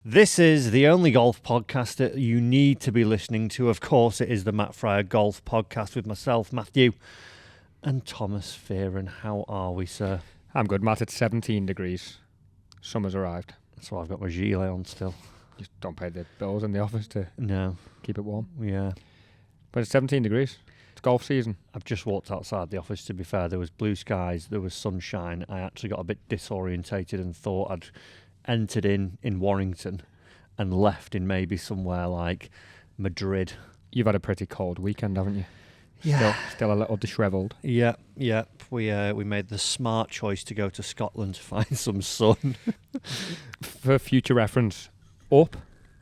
This is the only golf podcast that you need to be listening to. Of course, it is the Matt Fryer Golf Podcast with myself, Matthew, and Thomas Fearon. How are we, sir? I'm good, Matt. It's 17 degrees. Summer's arrived. That's why I've got my gilet on still. Just don't pay the bills in the office to keep it warm. Yeah. But it's 17 degrees. It's golf season. I've just walked outside the office, to be fair. There was blue skies, there was sunshine. I actually got a bit disorientated and thought I'd entered in Warrington and left in maybe somewhere like Madrid. You've had a pretty cold weekend, haven't you? Yeah. Still a little dishevelled. Yeah. We made the smart choice to go to Scotland to find some sun. For future reference, up,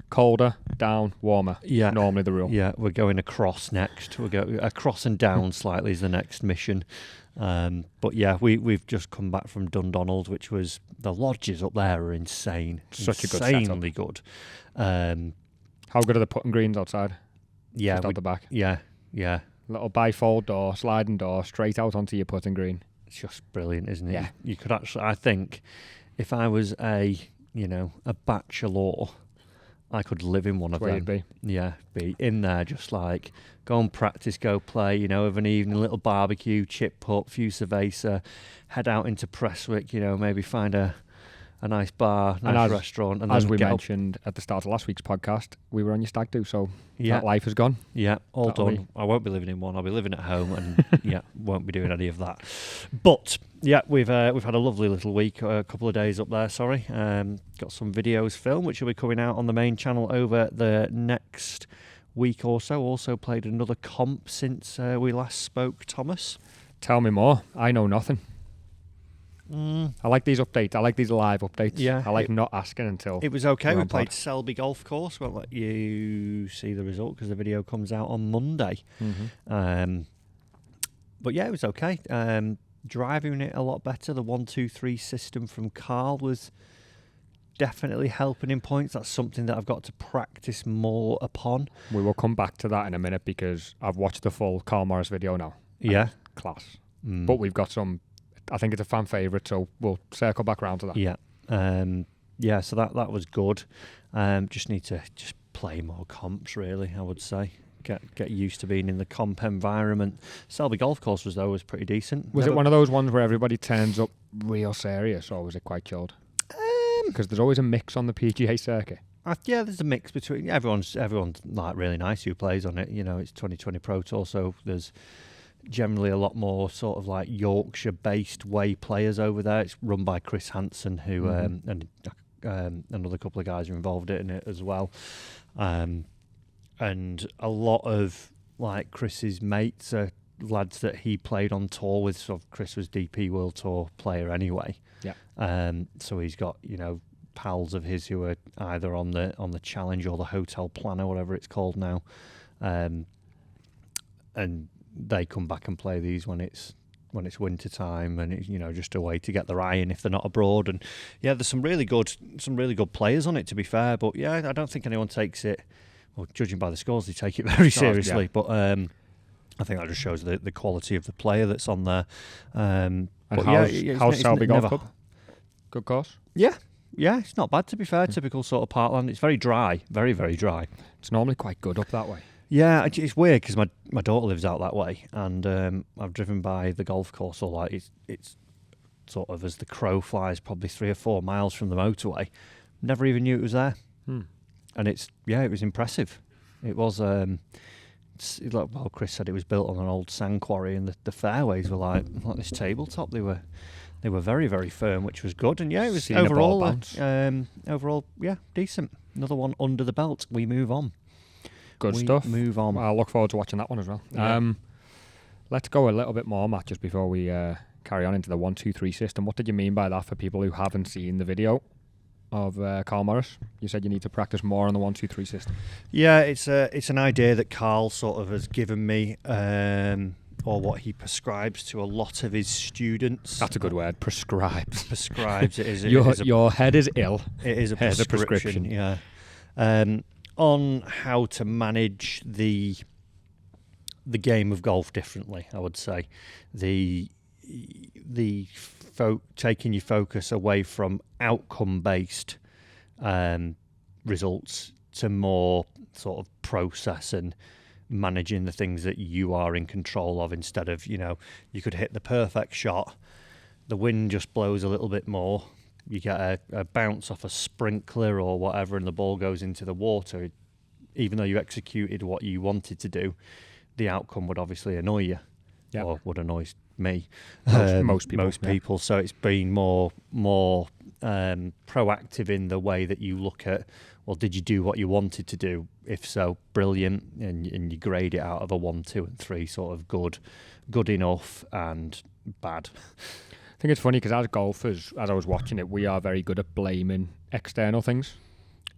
colder, down, warmer. Yeah. Normally the rule. Yeah, we're going across next. We'll go across and down slightly is the next mission. But yeah, we've just come back from Dundonald, which was, the lodges up there are insane. Such a good setup. Insanely good. How good are the putting greens outside? Yeah. Just out the back. Yeah. Little bifold door, sliding door, straight out onto your putting green. It's just brilliant, isn't it? Yeah. You could actually, I think, if I was a bachelor, I could live in one of them. Be. Yeah, be in there, just like go and practice, go play, of an evening, little barbecue, chip putt, few cerveza, head out into Prestwick, maybe find a nice bar, nice restaurant. And as then we mentioned at the start of last week's podcast, we were on your stag do, so that life is gone. Yeah, all done. I won't be living in one. I'll be living at home, and won't be doing any of that. But yeah, we've had a lovely little week, a couple of days up there. Sorry, got some videos filmed, which will be coming out on the main channel over the next week or so. Also played another comp since we last spoke, Thomas. Tell me more. I know nothing. I like these updates. I like these live updates. Yeah, I like not asking until it was okay. We played pod. Selby Golf Course. Won't let you see the result because the video comes out on Monday. Mm-hmm. But yeah, it was okay. Driving it a lot better. The 1-2-3 system from Carl was definitely helping in points. That's something that I've got to practice more upon. We will come back to that in a minute because I've watched the full Carl Morris video now. Yeah, class. But we've got some. I think it's a fan favourite, so we'll circle back around to that. Yeah. So that was good. Just need to play more comps, really. I would say get used to being in the comp environment. Selby Golf Course was pretty decent. Was it one of those ones where everybody turns up real serious, or was it quite chilled? Because there's always a mix on the PGA circuit. Yeah, there's a mix between everyone's like really nice who plays on it. It's 2020 Pro Tour, so there's generally a lot more sort of like Yorkshire-based way players over there. It's run by Chris Hansen, who and another couple of guys are involved in it as well. And a lot of like Chris's mates are lads that he played on tour with. So Chris was DP World Tour player anyway. Yeah. So he's got pals of his who are either on the Challenge or the Hotel Planner, whatever it's called now, and they come back and play these when it's winter time, and it's just a way to get their eye in if they're not abroad. And yeah, there's some really good players on it, to be fair. But yeah, I don't think anyone takes it. Well, judging by the scores, they take it very seriously. Yeah. But I think that just shows the quality of the player that's on there. And how's Selby Golf Club? Good course. Yeah, it's not bad, to be fair. Typical sort of parkland. It's very dry, very very dry. It's normally quite good up that way. Yeah, it's weird because my daughter lives out that way, and I've driven by the golf course. Or like it's sort of as the crow flies, probably 3 or 4 miles from the motorway. Never even knew it was there, and it was impressive. It was Chris said it was built on an old sand quarry, and the fairways were like this tabletop. They were very very firm, which was good. And yeah, it was overall decent. Another one under the belt. We move on. Good stuff. Move on. I look forward to watching that one as well. Yeah. Let's go a little bit more, Matt, just before we carry on into the 1-2-3 system. What did you mean by that for people who haven't seen the video of Carl Morris? You said you need to practice more on the 1-2-3 system. Yeah, it's an idea that Carl sort of has given me, or what he prescribes to a lot of his students. That's a good word. Prescribes. Prescribes. It is. Your head is ill. It is a prescription. Yeah. On how to manage the game of golf differently, I would say. Taking your focus away from outcome-based results to more sort of process and managing the things that you are in control of, instead of, you could hit the perfect shot, the wind just blows a little bit more, you get a bounce off a sprinkler or whatever, and the ball goes into the water. Even though you executed what you wanted to do, the outcome would obviously annoy you, or would annoy me. Most people. So it's been more proactive in the way that you look at, well, did you do what you wanted to do? If so, brilliant, and you grade it out of a 1, 2, and 3, sort of good enough, and bad. I think it's funny because as golfers, as I was watching it, we are very good at blaming external things.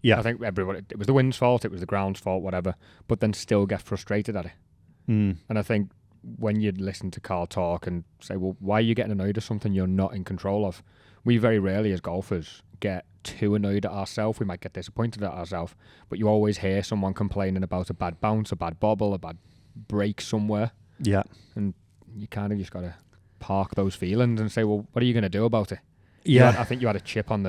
Yeah. I think everybody, it was the wind's fault, it was the ground's fault, whatever, but then still get frustrated at it. And I think when you listen to Carl talk and say, well, why are you getting annoyed at something you're not in control of? We very rarely as golfers get too annoyed at ourselves. We might get disappointed at ourselves, but you always hear someone complaining about a bad bounce, a bad bobble, a bad break somewhere. Yeah. And you kind of just got to park those feelings and say, well, what are you going to do about it? Yeah. I think you had a chip on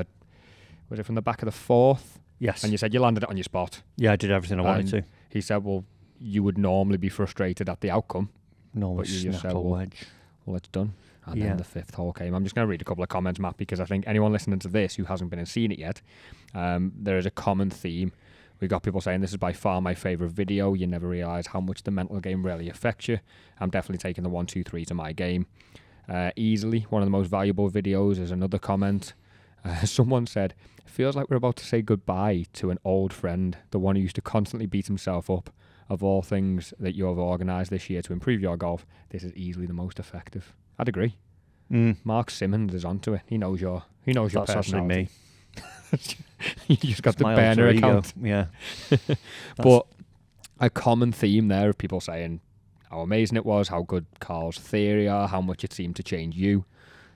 was it from the back of the 4th? Yes. And you said you landed it on your spot. Yeah, I did everything I wanted to. He said, well, you would normally be frustrated at the outcome. Normally but you just said, well, it's done. And then the 5th hole came. I'm just going to read a couple of comments, Matt, because I think anyone listening to this who hasn't been and seen it yet, there is a common theme. We got people saying, this is by far my favourite video. You never realise how much the mental game really affects you. I'm definitely taking the 1, 2, 3 to my game. Easily, one of the most valuable videos is another comment. Someone said, it feels like we're about to say goodbye to an old friend, the one who used to constantly beat himself up. Of all things that you have organised this year to improve your golf, this is easily the most effective. I'd agree. Mark Simmons is onto it. He knows your personality. That's me. You just got the burner account. Yeah. But a common theme there of people saying how amazing it was, how good Carl's theory are, how much it seemed to change you.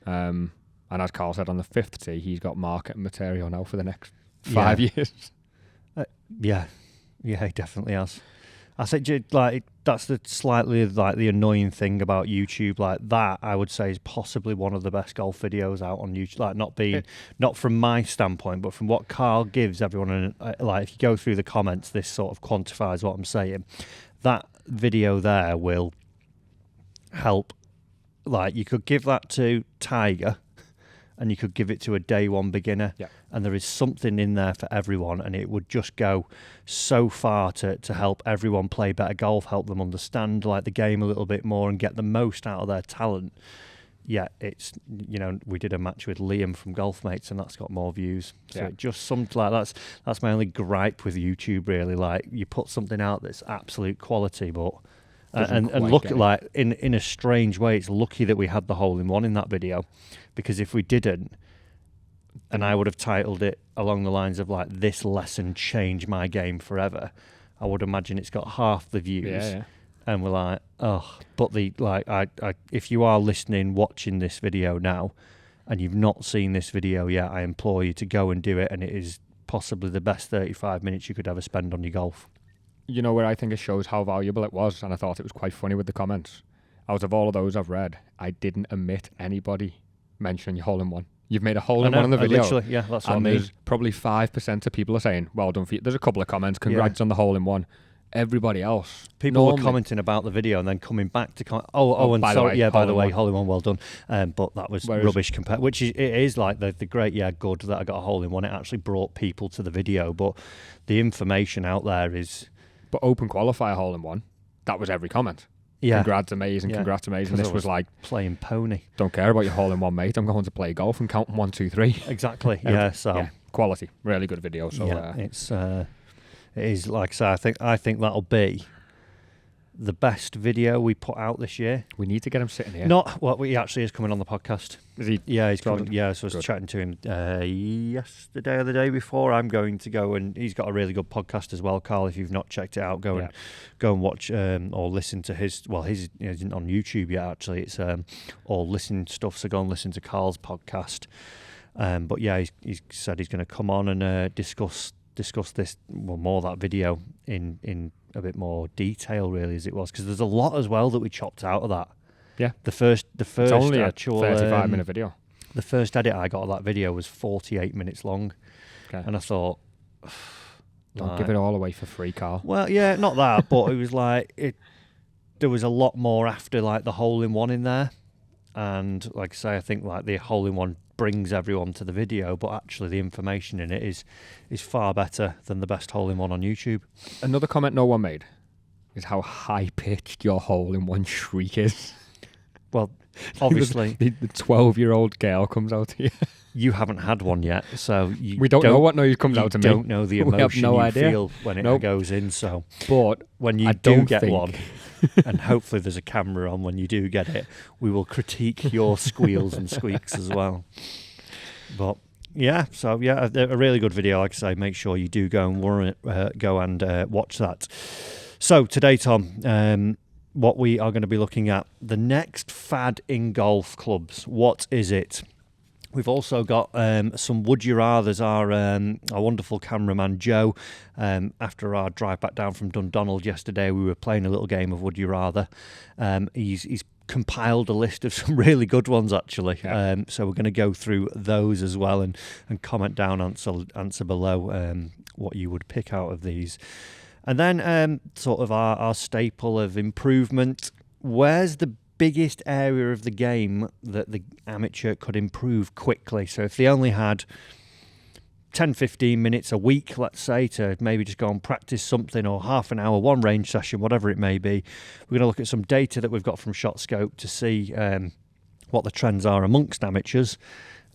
And as Carl said on the 5th tee, he's got marketing material now for the next 5 years. Yeah, he definitely has. I think that's the slightly the annoying thing about YouTube. Like that, I would say is possibly one of the best golf videos out on YouTube. Like not from my standpoint, but from what Carl gives everyone. And if you go through the comments, this sort of quantifies what I'm saying. That video there will help. Like you could give that to Tiger, and you could give it to a day one beginner, and there is something in there for everyone, and it would just go so far to help everyone play better golf, help them understand the game a little bit more and get the most out of their talent. Yeah, it's, we did a match with Liam from Golf Mates, and that's got more views. So it just something like that's my only gripe with YouTube, really. Like you put something out that's absolute quality, but and look at in a strange way, it's lucky that we had the hole in one in that video, because if we didn't, and I would have titled it along the lines of this lesson changed my game forever, I would imagine it's got half the views. And we're like, oh, but if you are listening, watching this video now, and you've not seen this video yet, I implore you to go and do it, and it is possibly the best 35 minutes you could ever spend on your golf. You know where I think it shows how valuable it was, and I thought it was quite funny with the comments. Out of all of those I've read, I didn't omit anybody mentioning your hole-in-one. You've made a hole-in-one in the video. Literally, yeah, that's what I mean. There's probably 5% of people are saying, well done for you. There's a couple of comments, congrats on the hole-in-one. Everybody else. People were commenting about the video and then coming back to and by the way, hole-in-one, well done. But that was rubbish compared, which it is like the great, good that I got a hole-in-one. It actually brought people to the video, but the information out there is... But Open Qualifier hole-in-one, that was every comment. Yeah. Congrats, amazing, congrats, amazing. This was like... Playing pony. Don't care about your hole-in-one, mate. I'm going to play golf and count 1, 2, 3. Exactly, quality. Really good video. So it's... It is, like I say, I think that'll be the best video we put out this year. We need to get him sitting here. He actually is coming on the podcast. Is he? Yeah, he's coming. Yeah, so I was chatting to him yesterday or the day before. I'm going to go, and he's got a really good podcast as well, Carl. If you've not checked it out, go and watch or listen to his. Well, his isn't on YouTube yet. Actually, it's all listening stuff. So go and listen to Carl's podcast. But yeah, he's said he's going to come on and discuss this, more that video in a bit more detail, really, as it was, because there's a lot as well that we chopped out of that. Yeah, the first it's only actual 35-minute video. The first edit I got of that video was 48 minutes long, and I thought, Don't give it all away for free, Carl. Well, yeah, not that, but it was like there was a lot more after like the hole-in-one in there, and like I say, I think like the hole-in-one brings everyone to the video, but actually the information in it is far better than the best hole-in-one on YouTube. Another comment no one made is how high-pitched your hole-in-one shriek is. Well, obviously the 12-year-old girl comes out here. You haven't had one yet, so we don't know what noise comes out to me. You don't know the emotion no you idea. feel when it goes in. So, but when you do get one, and hopefully there's a camera on when you do get it, we will critique your squeals and squeaks as well. But yeah, so yeah, a really good video. Like I say, make sure you do go and watch that. So today, Tom, what we are going to be looking at, the next fad in golf clubs. What is it? We've also got some Would You Rathers. Our wonderful cameraman Joe, after our drive back down from Dundonald yesterday, we were playing a little game of Would You Rather. He's compiled a list of some really good ones, actually. Yeah. So we're going to go through those as well and comment down, answer below what you would pick out of these. And then sort of our staple of improvement. Where's the biggest area of the game that the amateur could improve quickly? So if they only had 10-15 minutes a week, let's say, to maybe just go and practice something, or half an hour, one range session, whatever it may be, we're going to look at some data that we've got from ShotScope to see what the trends are amongst amateurs,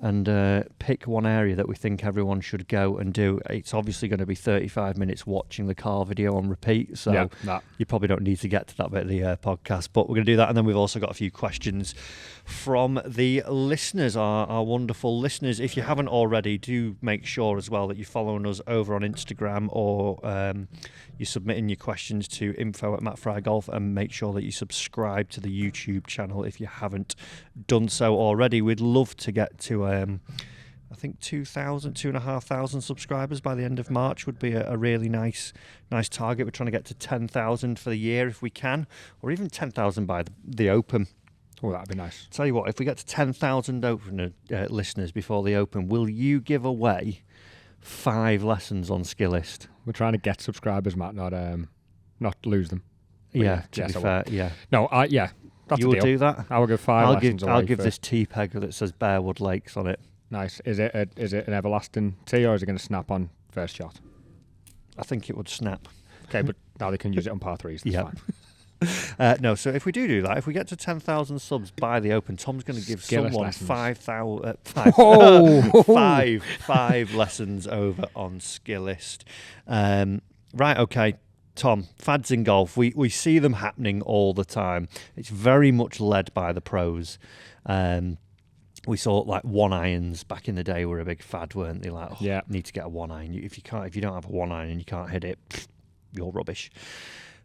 and pick one area that we think everyone should go and do. It's obviously going to be 35 minutes watching the Carl video on repeat, so you probably don't need to get to that bit of the podcast, but we're going to do that. And then we've also got a few questions from the listeners, our wonderful listeners. If you haven't already, do make sure as well that you're following us over on Instagram, or you're submitting your questions to info@MattFryGolf, and make sure that you subscribe to the YouTube channel if you haven't done so already. We'd love to get to I think 2,500 subscribers by the end of March would be a really nice target. We're trying to get to 10,000 for the year if we can, or even 10,000 by the Open. Oh, that'd be nice. Tell you what, if we get to 10,000 Open listeners before the Open, will you give away 5 lessons on Skillist? We're trying to get subscribers, Matt, not lose them. But yeah, to be fair, yeah. No, yeah. That's you will do that? I will give 5 lessons away. I'll give this tee peg that says Bearwood Lakes on it. Nice. Is it an everlasting tee, or is it going to snap on first shot? I think it would snap. Okay, but now they can use it on par 3s. That's fine. No, so if we do that, if we get to 10,000 subs by the Open, Tom's going to give someone 5 lessons over on Skillist. Right, okay. Tom, fads in golf, we see them happening all the time. It's very much led by the pros. We saw like 1-irons back in the day were a big fad, weren't they? Like, need to get a 1-iron. If you don't have a 1-iron and you can't hit it, you're rubbish.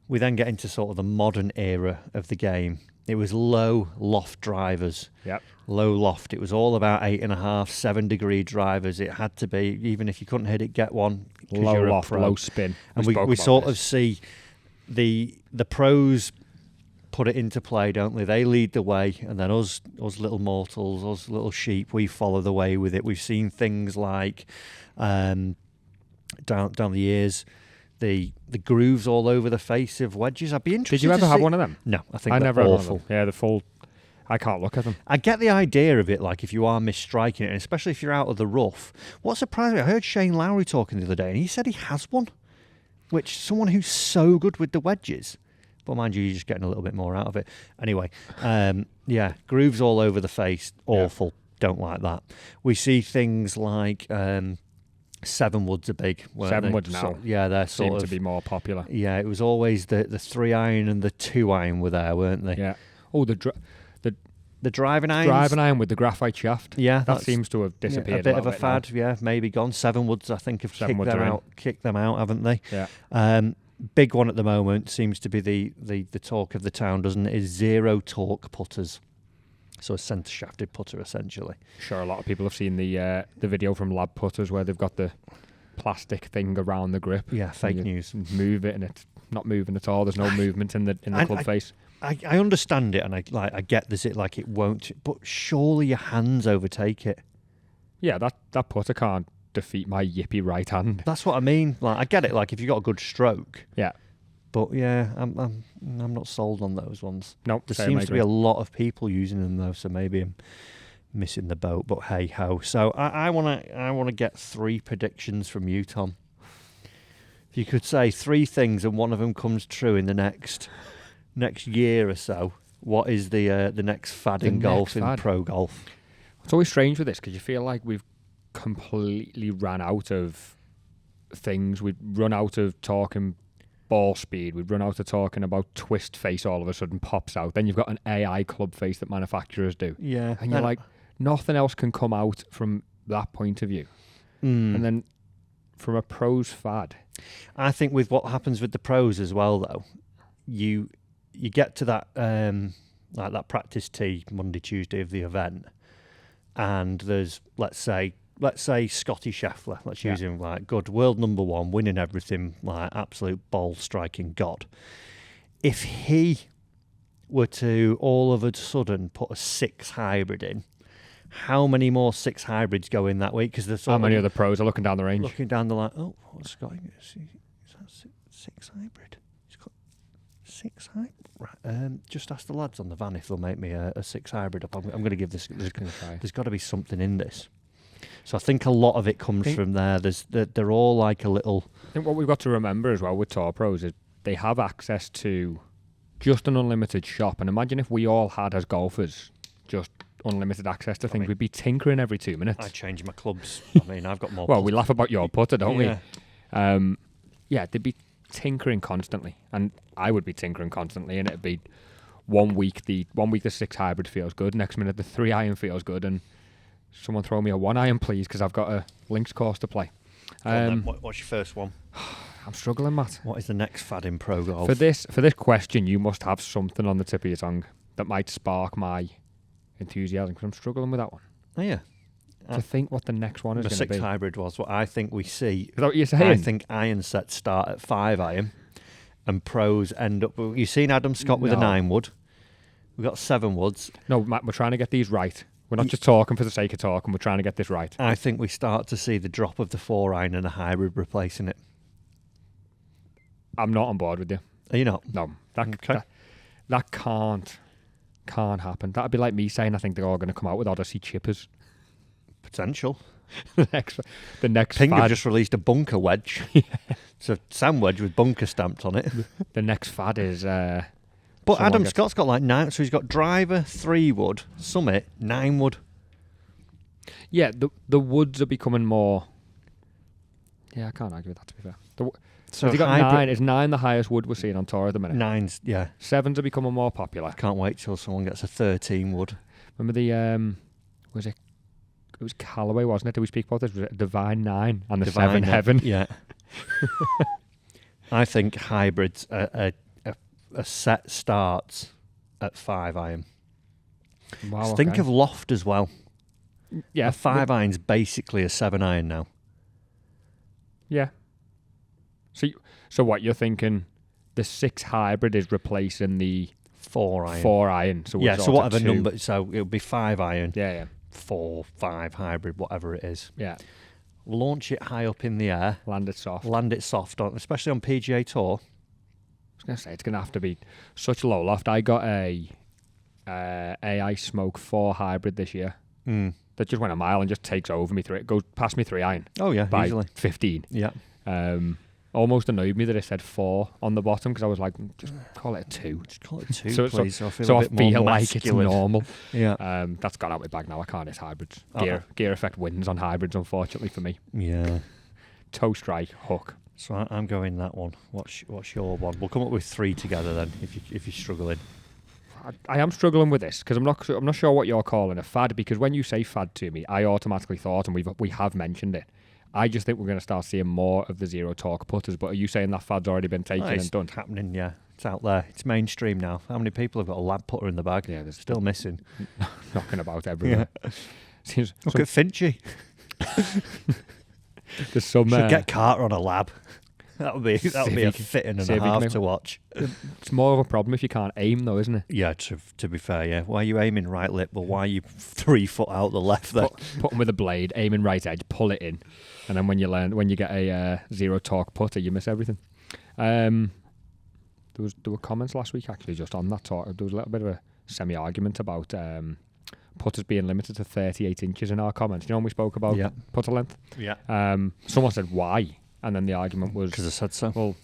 We then get into sort of the modern era of the game. It was low loft drivers. Yep. Low loft. It was all about 8.5, 7 degree drivers. It had to be, even if you couldn't hit it, get one. Low loft, low spin. And we sort of see the pros put it into play, don't they? They lead the way, and then us little mortals, us little sheep, we follow the way with it. We've seen things like down the years, the grooves all over the face of wedges. I'd be interested. Did you ever have one of them? No, I think I they're never had awful. one of them. Yeah, the full. I can't look at them. I get the idea of it, like if you are misstriking it, and especially if you're out of the rough. What surprised me, I heard Shane Lowry talking the other day, and he said he has one, which someone who's so good with the wedges. But mind you, you're just getting a little bit more out of it. Anyway, grooves all over the face, awful. Yeah. Don't like that. We see things like 7-woods are big. 7-woods now. They're seem to be more popular. Yeah, it was always the 3-iron and the 2-iron were there, weren't they? Yeah. Oh, the driving irons. Driving iron with the graphite shaft. Yeah, that seems to have disappeared. A bit of a fad. Now. Yeah, maybe gone. 7-woods, I think, have kicked them out, haven't they? Yeah. Big one at the moment seems to be the talk of the town, doesn't it? Is zero torque putters. So a centre shafted putter, essentially. Sure, a lot of people have seen the video from Lab Putters where they've got the plastic thing around the grip. Yeah, fake news. Move it and it's not moving at all. There's no movement in the club face. I understand it, and I get this. It like it won't, but surely your hands overtake it. Yeah, that putter can't defeat my yippy right hand. That's what I mean. Like, I get it. Like, if you've got a good stroke. Yeah. But yeah, I'm not sold on those ones. No, There seems to be a lot of people using them though, so maybe I'm missing the boat. But hey ho. So I wanna get 3 predictions from you, Tom. If you could say 3 things and one of them comes true in the next year or so, what is the next fad in golf, in pro golf? It's always strange with this because you feel like we've completely ran out of things. We've run out of talking ball speed. We've run out of talking about twist face all of a sudden pops out. Then you've got an AI club face that manufacturers do. Yeah. And you're like, nothing else can come out from that point of view. And then from a pros fad. I think with what happens with the pros as well though, you get to that like that practice tee Monday, Tuesday of the event, and there's let's say Scotty Scheffler, let's use him, like good world number 1, winning everything, like absolute ball striking god. If he were to all of a sudden put a 6 hybrid in, how many more 6 hybrids go in that week? Because how many other pros are looking down the range? Looking down the line, oh, what's Scotty? Is that 6 hybrid? He's got 6 hybrid. Right. Just ask the lads on the van if they'll make me a 6 hybrid up. I'm going to give this. There's got to be something in this. So I think a lot of it comes from there. They're all like a little. I think what we've got to remember as well with Tour Pros is they have access to just an unlimited shop. And imagine if we all had as golfers just unlimited access to things. We'd be tinkering every 2 minutes. I change my clubs. I mean, I've got more. Well, we laugh about your putter, don't yeah. we? Yeah, they'd be tinkering constantly, and I would be tinkering constantly, and it'd be one week the 6 hybrid feels good, next minute the 3 iron feels good, and someone throw me a 1 iron please because I've got a links course to play. What's your first one? I'm struggling, Matt. What is the next fad in pro golf? For this question, you must have something on the tip of your tongue that might spark my enthusiasm because I'm struggling with that one. Oh yeah. To think what the next one is going to be. The 6 hybrid was what I think we see. Is that what you're saying? I think iron sets start at 5 iron, and pros end up. You've seen Adam Scott with a 9 wood. We've got 7 woods. No, Matt, we're trying to get these right. We're not just talking for the sake of talking. We're trying to get this right. I think we start to see the drop of the 4 iron and a hybrid replacing it. I'm not on board with you. Are you not? No, that can't happen. That'd be like me saying I think they're all going to come out with Odyssey chippers. Potential. the next Ping fad, have just released a bunker wedge. It's a sand wedge with bunker stamped on it. The next fad is. But Adam Scott's got like 9, so he's got driver 3 wood, Summit 9 wood. Yeah, the woods are becoming more. Yeah, I can't argue with that. To be fair, so he got 9. Is 9 the highest wood we're seeing on tour at the minute? 9's, yeah. 7s are becoming more popular. Can't wait till someone gets a 13 wood. Remember the was it? It was Callaway, wasn't it? Did we speak about this? Was it Divine 9 and the Divine 7 Heaven? Yeah. I think hybrids a set starts at 5 iron. Wow. Think of loft as well. Yeah, a 5 iron's basically a 7 iron now. Yeah. So what you're thinking? The 6 hybrid is replacing the 4 iron. 4 iron. So yeah. So whatever number. So it'll be 5 iron. Yeah. 4, 5 hybrid, whatever it is. Yeah. Launch it high up in the air. Land it soft. Especially on PGA Tour. I was going to say, it's going to have to be such low loft. I got a AI Smoke 4 hybrid this year. That just went a mile and just takes over me through it. Goes past me 3 iron. Oh, yeah, by easily. 15. Yeah. Almost annoyed me that it said 4 on the bottom because I was like, just call it a 2. Just call it 2, please. So I feel like it's normal. Yeah. That's gone out my bag now. I can't hit hybrids. Oh. Gear Effect wins on hybrids, unfortunately for me. Yeah. Toe strike, hook. So I'm going that one. What's your one? We'll come up with 3 together then, if you're struggling. I am struggling with this because I'm not sure what you're calling a fad, because when you say fad to me, I automatically thought, and we have mentioned it, I just think we're going to start seeing more of the zero torque putters. But are you saying that fad's already been taken and done? It's happening, yeah. It's out there. It's mainstream now. How many people have got a lab putter in the bag? Yeah, there's still missing. Knocking about everywhere. Yeah. Look at Finchy. There's some. Should get Carter on a lab. That would be a fitting and see a if you can half make- to watch. It's more of a problem if you can't aim, though, isn't it? Yeah, to be fair, yeah. Why are you aiming right lip, but why are you 3 foot out the left there? Put them with a blade, aiming right edge, pull it in, and then when you get a zero torque putter, you miss everything. There were comments last week actually just on that talk. There was a little bit of a semi-argument about putters being limited to 38 inches in our comments. You know when we spoke about Yeah. putter length? Yeah. Someone said why, and then the argument was, Because I said so. well,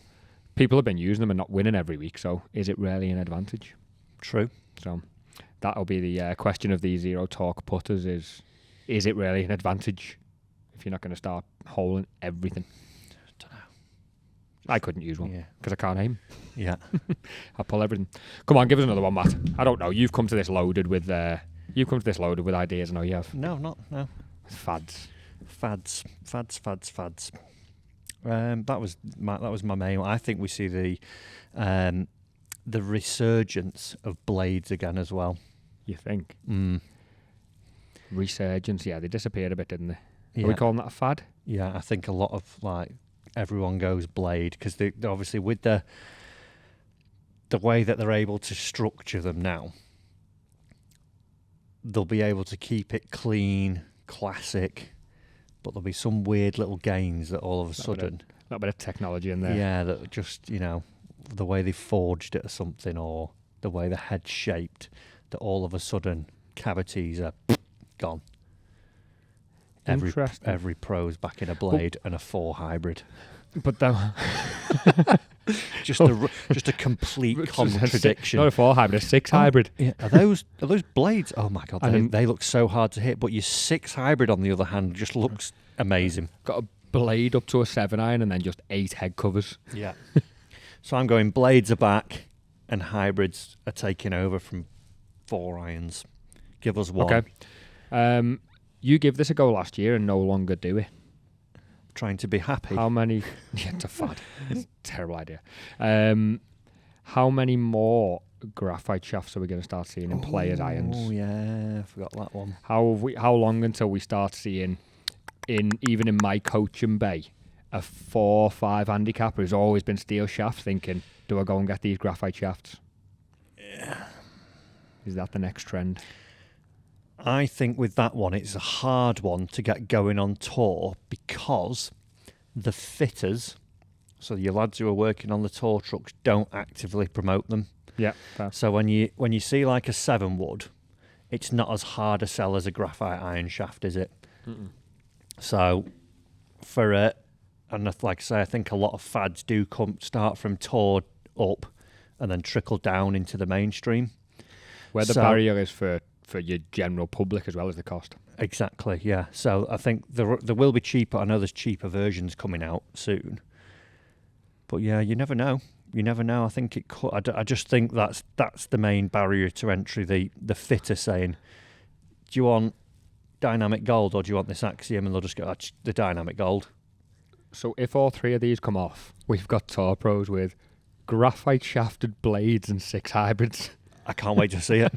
people have been using them and not winning every week, so is it really an advantage? True. So that'll be the question of these zero torque putters: is it really an advantage if you're not going to start holing everything? Dunno. I couldn't use one Yeah. because I can't aim. Yeah. I pull everything. Come on, give us another one, Matt. I don't know. You've come to this loaded with ideas. I know you have. No. Fads. Fads. That was my main one. I think we see the resurgence of blades again as well. You think? Mm. Resurgence? Yeah, they disappeared a bit, didn't they? Yeah. Are we calling that a fad? Yeah, I think a lot of everyone goes blade because they obviously with the way that they're able to structure them now, they'll be able to keep it clean, classic, but there'll be some weird little gains that all of a sudden, A little bit of technology in there. yeah, that just the way they forged it or something, or the way the head's shaped, that all of a sudden cavities are gone. Interesting. Every pro's back in a blade and a 4 hybrid. But then Just a complete contradiction. Not a 4 hybrid, a 6 hybrid. Yeah, are those blades? Oh my god, I didn't- they look so hard to hit. But your 6 hybrid, on the other hand, just looks amazing. Got a blade up to a 7 iron and then just 8 head covers. Yeah. So I'm going blades are back, and hybrids are taking over from 4 irons. Give us one. Okay. You gave this a go last year and no longer do it. Trying to be happy. How many? Yeah, it's a fad. It's a terrible idea. How many more graphite shafts are we going to start seeing in players' irons? Oh yeah, I forgot that one. How long until we start seeing even in my coaching bay a 4-5 handicapper who's always been steel shafts thinking, do I go and get these graphite shafts? Yeah. Is that the next trend? I think with that one, it's a hard one to get going on tour because the fitters, so your lads who are working on the tour trucks, don't actively promote them. Yeah. Fair. So when you see like a 7 wood, it's not as hard a sell as a graphite iron shaft, is it? Mm-mm. So for it, and like I say, I think a lot of fads do start from tour up and then trickle down into the mainstream. Where the So- barrier is for your general public as well as the cost. Exactly, yeah. So I think there will be cheaper. I know there's cheaper versions coming out soon. But yeah, you never know. You never know. I think it could. I just think that's the main barrier to entry. The fitter saying, "Do you want dynamic gold or do you want this Axiom?" And they'll just go, "The dynamic gold." So if all 3 of these come off, we've got Tour Pros with graphite shafted blades and 6 hybrids. I can't wait to see it.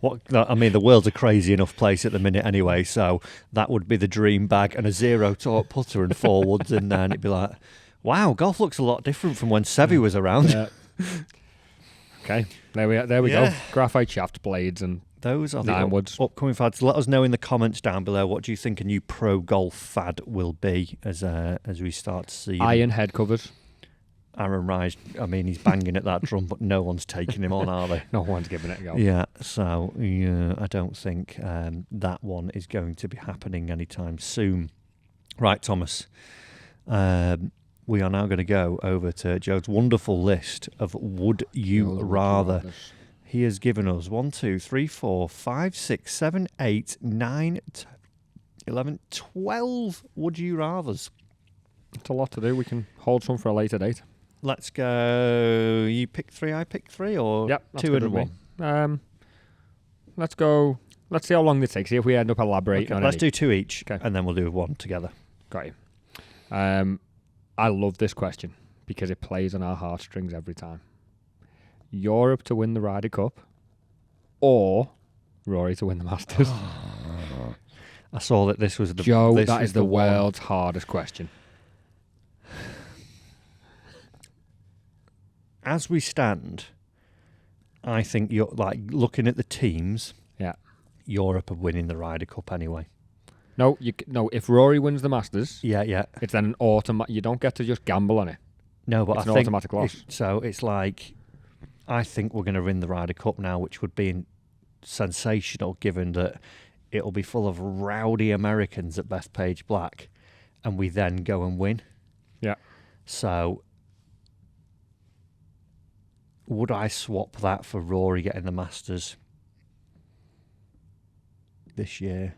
The world's a crazy enough place at the minute anyway, so that would be the dream bag, and a zero torque putter and 4 woods in there, and it'd be like, wow, golf looks a lot different from when Seve was around. Yeah. Okay, there we go. Graphite shaft blades and Those are the 9 woods. upcoming fads. Let us know in the comments down below, what do you think a new pro golf fad will be as we start to see them. Iron head covers. Aaron Rise, he's banging at that drum, but no one's taking him on, are they? No one's giving it a go. Yeah, so yeah, I don't think that one is going to be happening anytime soon. Right, Thomas. We are now going to go over to Joe's wonderful list of Would You Rather. He has given us 1, 2, 3, 4, 5, 6, 7, 8, 9, 10, 11, 12 Would You Rathers. It's a lot to do. We can hold some for a later date. Let's go. You pick 3, I pick 3, or Yep, that's 2 good and with 1? me. Let's go. Let's see how long this takes. See if we end up elaborating Okay, on let's any. do 2 each, Okay. and then we'll do 1 together. Got you. I love this question because it plays on our heartstrings every time. Europe to win the Ryder Cup or Rory to win the Masters? I saw that this was the Joe, this that was is the one. world's hardest question. as we stand, I think you're like looking at the teams. Yeah. Europe are winning the Ryder Cup anyway. No, no. If Rory wins the Masters, Yeah. it's then an automatic. You don't get to just gamble on it. No, but It's I an think automatic loss. so. It's like I think we're going to win the Ryder Cup now, which would be sensational, given that it'll be full of rowdy Americans at Bethpage Black, and we then go and win. Yeah. So, would I swap that for Rory getting the Masters this year?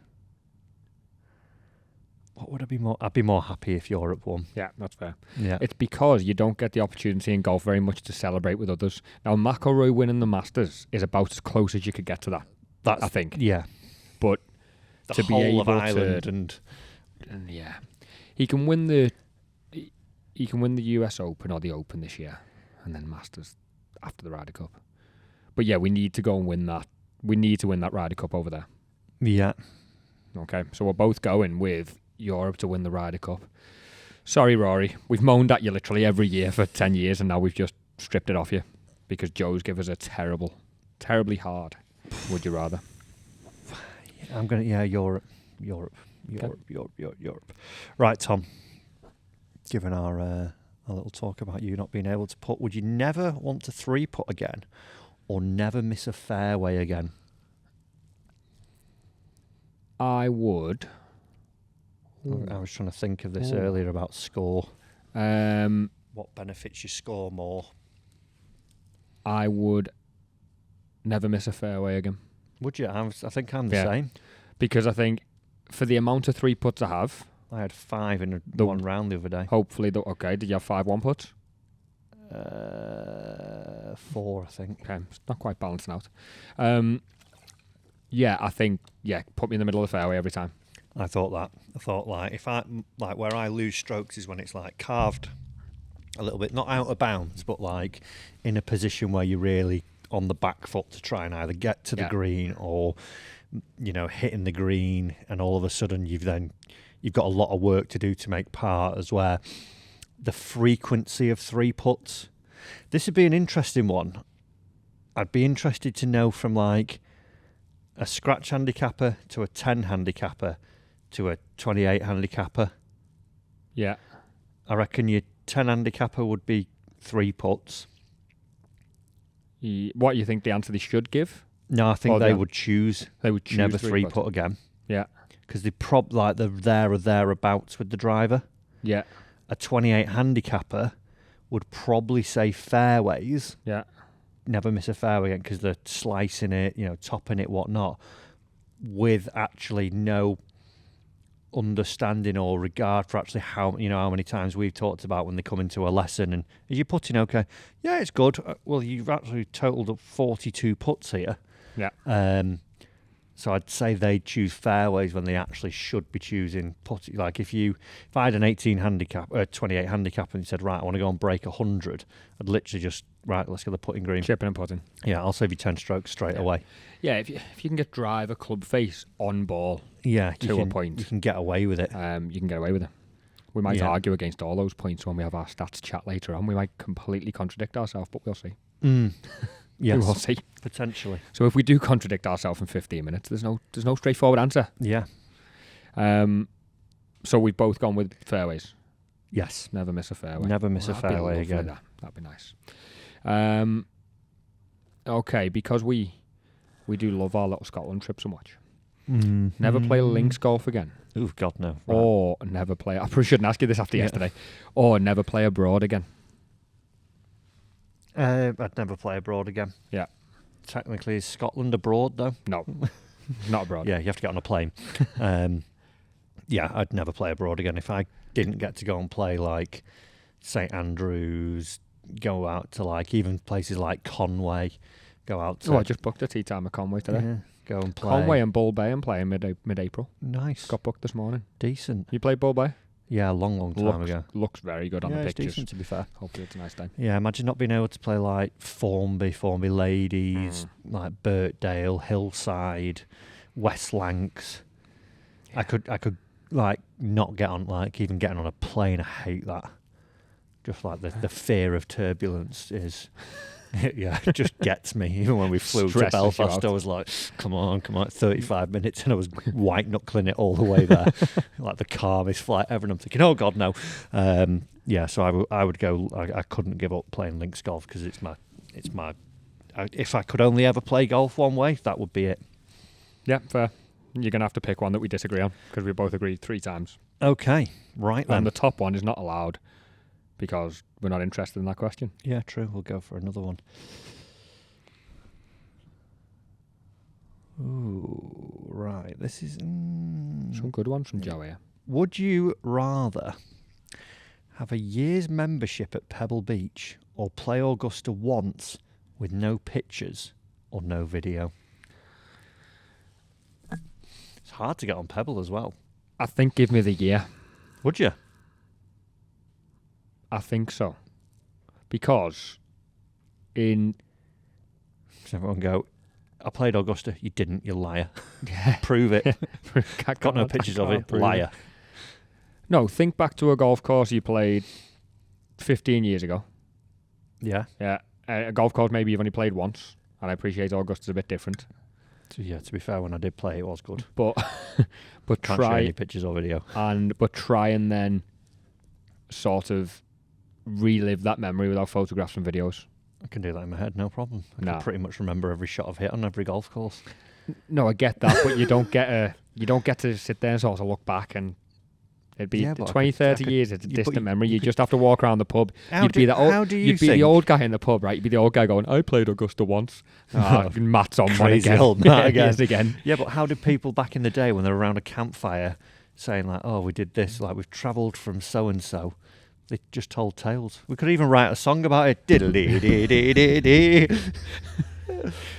What would I be more? I'd be more happy if Europe won. Yeah, that's fair. Yeah. It's because you don't get the opportunity in golf very much to celebrate with others. Now, McIlroy winning the Masters is about as close as you could get to that. That's, I think. Yeah. But The to be whole able of Ireland to, and yeah, he can win the US Open or the Open this year, and then Masters after the Ryder Cup. But yeah, we need to go and win that. We need to win that Ryder Cup over there. yeah. Okay, so we're both going with Europe to win the Ryder Cup. Sorry, Rory. We've moaned at you literally every year for 10 years, and now we've just stripped it off you because Joe's give us a terribly hard. Would you rather? I'm going to, Europe. Right, Tom. Given our little talk about you not being able to putt, would you never want to 3-putt again or never miss a fairway again? I would. I was trying to think of this Ooh. earlier about score. Um, What benefits you score more? I would never miss a fairway again Would you? I think I'm the Yeah. same. because I think for the amount of 3-putts I have, I had 5 in The- one round the other day. hopefully, okay, did you have 5 1-putts? 4, I think. Okay, it's not quite balancing out. Yeah, I think, put me in the middle of the fairway every time. I thought that. I thought if I where I lose strokes is when it's like carved a little bit, not out of bounds, but like in a position where you're really on the back foot to try and either get to the Yeah. green or hitting the green, and all of a sudden you've got a lot of work to do to make par, as where the frequency of 3-putts. This would be an interesting one. I'd be interested to know from like a scratch handicapper to a 10 handicapper to a 28 handicapper. Yeah. I reckon your 10 handicapper would be 3-putts. What you think the answer they should give? No, I think Oh, they yeah. would choose They would choose never 3-putt. 3-putt again, Yeah. because they're there or thereabouts with the driver. Yeah. A 28 handicapper would probably say fairways, Yeah. never miss a fairway again, because they're slicing it, topping it, whatnot, with actually no understanding or regard for actually how many times we've talked about when they come into a lesson and is you putting okay? Yeah, it's good. Well, you've actually totaled up 42 putts here. Yeah. So I'd say they choose fairways when they actually should be choosing putting. Like if I had an 18 handicap, 28 handicap, and you said, right, I want to go and break 100, I'd literally just, right, let's get the putting green. Chipping and putting. Yeah, I'll save you 10 strokes straight away. Yeah, if you can get driver, club face, on ball, Yeah, to a point, you can get away with it. you can get away with it. We might Yeah. argue against all those points when we have our stats chat later on. We might completely contradict ourselves, but we'll see. We will Yes, see. potentially. So if we do contradict ourselves in 15 minutes, there's no straightforward answer. Yeah. So we've both gone with fairways. Yes. Never miss a fairway. Never miss a That'd be fairway lovely, again. That'd be nice. Okay, because we do love our little Scotland trip so much. Never play links golf again. Oh, God, no. Right. Or never play... I probably shouldn't ask you this after yesterday. Or never play abroad again. I'd never play abroad again. Yeah. Technically, is Scotland abroad, though? No, not abroad. Yeah, you have to get on a plane. Yeah, I'd never play abroad again. If I didn't get to go and play, like, St Andrews, go out to, like, even places like Conway, go out to... Oh, I just booked a tea time at Conway today. Yeah, go and play. Conway and Bull Bay, I'm playing mid-April. Nice. Got booked this morning. Decent. You played Bull Bay? Yeah, a long time ago. Looks very good on Yeah, the it's pictures. decent, to be fair. Hopefully it's a nice day. Yeah, imagine not being able to play like Formby Ladies, like Birkdale, Hillside, West Lancs. Yeah. I could like not get on, like even getting on a plane. I hate that. Just like the fear of turbulence is, yeah, it just gets me. Even when we flew to Stresses you Belfast, out. I was like, come on, 35 minutes, and I was white knuckling it all the way there, like the calmest flight ever. And I'm thinking, oh God, no. Yeah, so I would go. I couldn't give up playing links golf because it's my. If I could only ever play golf one way, that would be it. Yeah, fair. You're going to have to pick one that we disagree on because we both agreed 3 times. Okay, right then. And the top one is not allowed because we're not interested in that question. Yeah, true. We'll go for another one. Ooh, right. This is... Some good ones from Joe here. Would you rather have a year's membership at Pebble Beach or play Augusta once with no pictures or no video? It's hard to get on Pebble as well. I think give me the year. Would you? I think so. Because in... Does everyone go, I played Augusta. You didn't, you liar. Yeah. Prove it. I Got no can't- pictures I of can't it. prove Liar. No, think back to a golf course you played 15 years ago. Yeah. Yeah. A golf course maybe you've only played once. And I appreciate Augusta's a bit different. So, yeah, to be fair, when I did play, it was good. But but Can't show try any pictures or video. but try and then sort of relive that memory without photographs and videos. I can do that in my head, no problem. I Nah. can pretty much remember every shot I've hit on every golf course. No, I get that, but you don't get to sit there and sort of look back and it'd be Yeah, but I 20, could- 30 I could- years. It's a you- but distant you- memory. you You could- just have to walk around the pub. How You'd be do- the old. how do you You'd be think- the old guy in the pub, right? You'd be the old guy going, "I played Augusta once." Matt's on one Crazy again. old Matt again. Yes, again. Yeah, but how did people back in the day when they were around a campfire saying like, oh, we did this, like we've travelled from so-and-so, they just told tales. We could even write a song about it. Diddle-dee-dee-dee-dee-dee.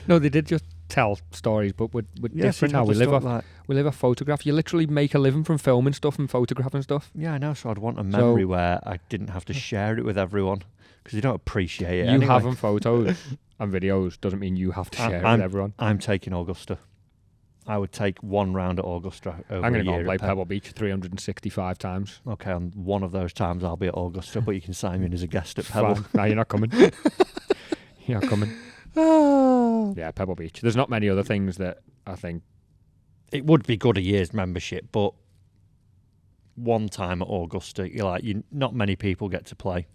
No, they did just tell stories, but we're different now. We live off photographs. You literally make a living from filming stuff and photographing stuff. Yeah, I know, so I'd want a memory where I didn't have to share it with everyone because you don't appreciate it You anyway. having photos and videos doesn't mean you have to share it with everyone. I'm taking Augusta. I would take one round at Augusta over I'm a going to go year and play at Pebble Beach 365 times. Okay, on one of those times I'll be at Augusta, but you can sign me in as a guest at Pebble. Fine. No, you're not coming. You're not coming. Yeah, Pebble Beach. There's not many other things that I think. It would be good a year's membership, but one time at Augusta, not many people get to play.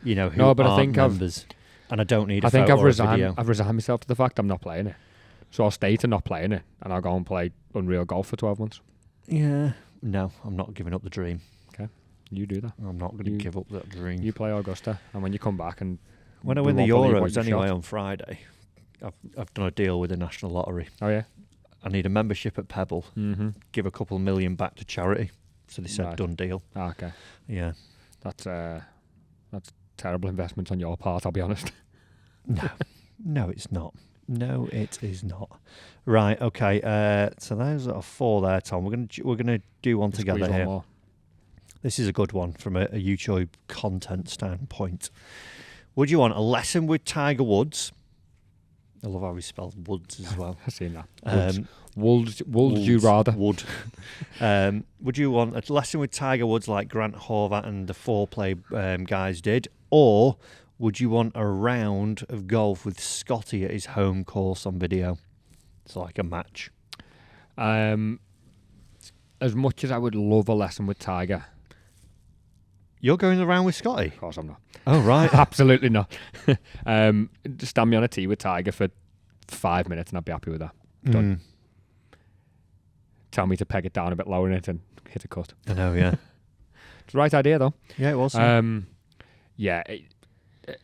You know, who No, but I aren't think members, and I don't need a I think photo I've or a resigned. video. I've resigned myself to the fact I'm not playing it. So I'll stay to not playing it, and I'll go and play Unreal Golf for 12 months. Yeah, no, I'm not giving up the dream. You do that. I'm not going to You- give up that dream. You play Augusta, and when you come back and When I we win the won't believe what Euros you anyway shot. on Friday, I've done a deal with the National Lottery. oh yeah, I need a membership at Pebble, give a couple of million back to charity. So they said, Right. done deal. okay. Yeah. That's terrible investment on your part. I'll be honest. No, it's not. No, it is not. Right, okay. So those are 4 there, Tom. We're gonna do one together Squeeze one here. more. This is a good one from a YouTube content standpoint. Would you want a lesson with Tiger Woods? I love how he spells Woods as well. I've seen that. Woods, Wolves, you rather? Wood. Would you want a lesson with Tiger Woods like Grant Horvat and the foreplay guys did, or would you want a round of golf with Scotty at his home course on video? It's like a match. As much as I would love a lesson with Tiger, You're going around with Scotty? of course I'm not. Oh, right. Absolutely not. Just stand me on a tee with Tiger for 5 minutes and I'd be happy with that. Done. Tell me to peg it down a bit lower in it and hit a cut. I know, yeah. It's the right idea though. Yeah, it was. Yeah.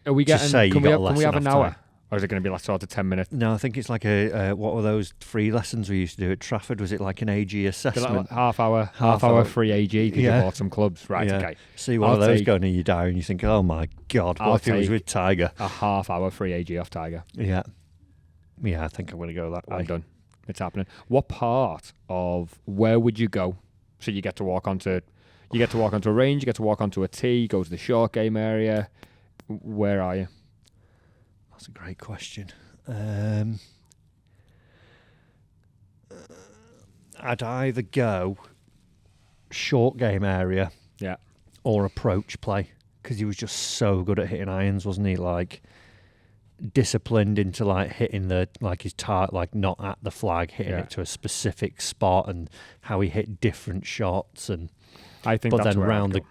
Are we Just getting? say you Can we got a have lesson an after hour? time. Or is it going to be like sort of 10 minutes? No, I think it's like what were those free lessons we used to do at Trafford? Was it like an AG assessment? Half hour hour. free AG because Yeah. you bought some clubs. Right, Yeah. okay. See one I'll of those take- going in your diary and you think, oh my God, I'll what if it was take- with Tiger? A half hour free AG off Tiger. Yeah. Yeah, I think I'm going to go that way. I'm done. It's happening. What part of where would you go? So you get to walk onto a range, you get to walk onto a tee, go to the short game area. Where are you? That's a great question. I'd either go short game area Yeah. or approach play because he was just so good at hitting irons, wasn't he? Like disciplined into like hitting the like his target, like not at the flag, hitting it to a specific spot, and how he hit different shots. And I think, but that's then where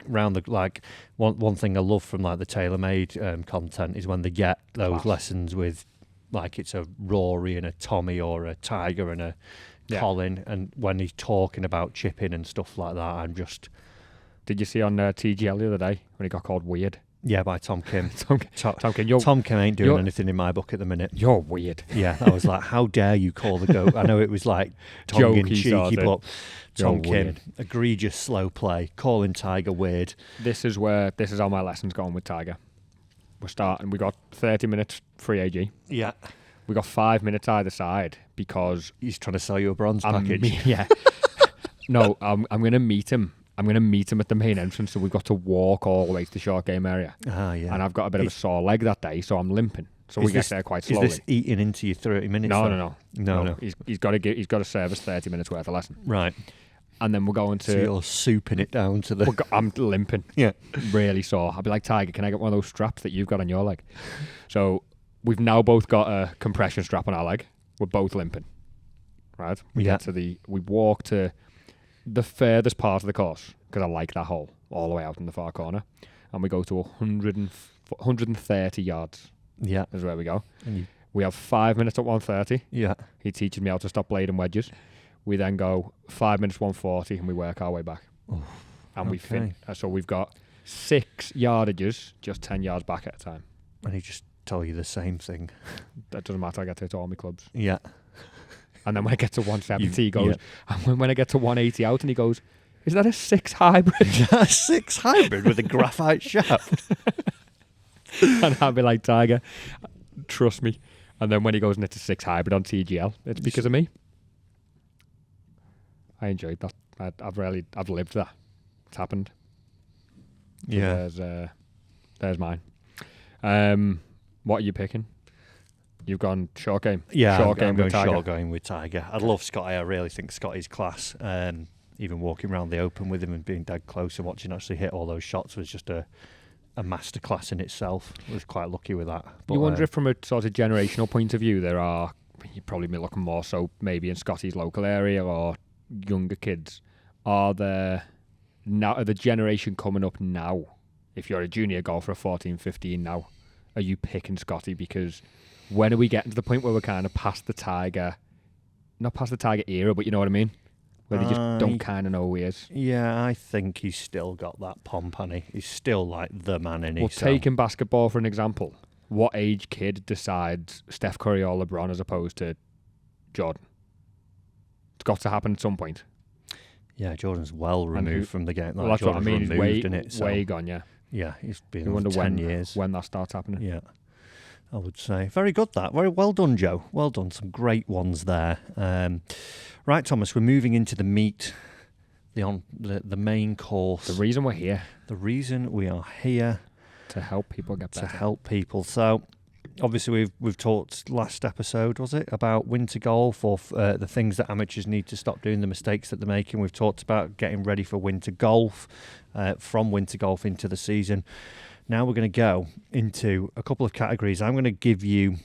round the like one thing I love from like the TaylorMade content is when they get those lessons with like it's a Rory and a Tommy or a Tiger and a Colin, and when he's talking about chipping and stuff like that, I'm just. Did you see on TGL the other day when he got called weird? Yeah, by Tom Kim. Tom Kim, Tom Kim ain't doing anything in my book at the minute. You're weird. Yeah, I was like, how dare you call the GOAT? I know it was like tongue-in-cheeky, but Tom Kim, egregious slow play, calling Tiger weird. This is how my lesson's going with Tiger. We're starting. We got 30 minutes free AG. Yeah. We got 5 minutes either side because he's trying to sell you a bronze package. Yeah. No, I'm going to meet him. I'm going to meet him at the main entrance, so we've got to walk all the way to the short game area. Ah, yeah. And I've got a bit of a sore leg that day, so I'm limping. So we get there quite slowly. Is this eating into your 30 minutes? No. He's got to service 30 minutes worth of lesson. Right. And then we're going to. So you're souping it down to the. I'm limping. Yeah. Really sore. I'll be like, Tiger, can I get one of those straps that you've got on your leg? So we've now both got a compression strap on our leg. We're both limping. Right. We walk to the furthest part of the course, because I like that hole, all the way out in the far corner. And we go to 130 yards. Yeah. Is where we go. We have 5 minutes at 130. Yeah. He teaches me how to stop blading wedges. We then go 5 minutes 140 and we work our way back. Oh, and we fin. So we've got 6 yardages, just 10 yards back at a time. And he just tell you the same thing. That doesn't matter, I get to hit all my clubs. Yeah. And then when I get to 170, he goes, and when I get to 180 out, and he goes, is that a 6 hybrid? A 6 hybrid with a graphite shaft? And I'll be like, Tiger, trust me. And then when he goes and it's a 6 hybrid on TGL, it's because of me. I enjoyed that. I've lived that. It's happened. So yeah. There's mine. What are you picking? You've gone short game. Yeah, short game I'm going with Tiger. short game with Tiger. I love Scotty. I really think Scotty's class. Even walking around the Open with him and being dead close and watching actually hit all those shots was just a masterclass in itself. I was quite lucky with that. But, you wonder if from a sort of generational point of view, you're probably looking more so maybe in Scotty's local area or younger kids. Are the generation coming up now, if you're a junior golfer, 14, 15 now, are you picking Scotty? Because when are we getting to the point where we're kind of past the Tiger, not past the Tiger era, but you know what I mean? Where they just don't kind of know who he is. Yeah, I think he's still got that pomp, and he's still like the man in it. Well, taking basketball for an example, what age kid decides Steph Curry or LeBron as opposed to Jordan? It's got to happen at some point. Yeah, Jordan's well removed from the game. Well, that's Jordan's what I mean. He's way gone, yeah. Yeah, he's been you wonder 10 years. When that starts happening. Yeah, I would say. Very good, that. Very well done, Joe. Well done. Some great ones there. Right, Thomas, we're moving into the meat, the main course. The reason we're here. The reason we are here. To help people get better. To help people. So, obviously, we've talked last episode, was it, about winter golf or the things that amateurs need to stop doing, the mistakes that they're making. We've talked about getting ready for winter golf, from winter golf into the season. Now we're going to go into a couple of categories. I'm going to give you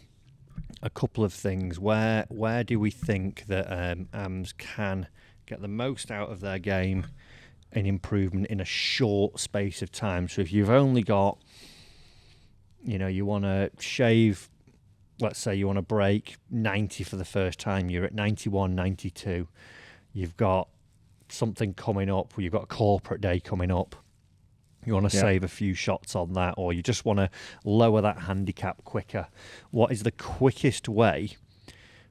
a couple of things. Where do we think that AMs can get the most out of their game and improvement in a short space of time? So if you've only got, you want to shave, let's say you want to break 90 for the first time, you're at 91, 92, you've got something coming up, you've got a corporate day coming up, you want to save a few shots on that, or you just want to lower that handicap quicker. What is the quickest way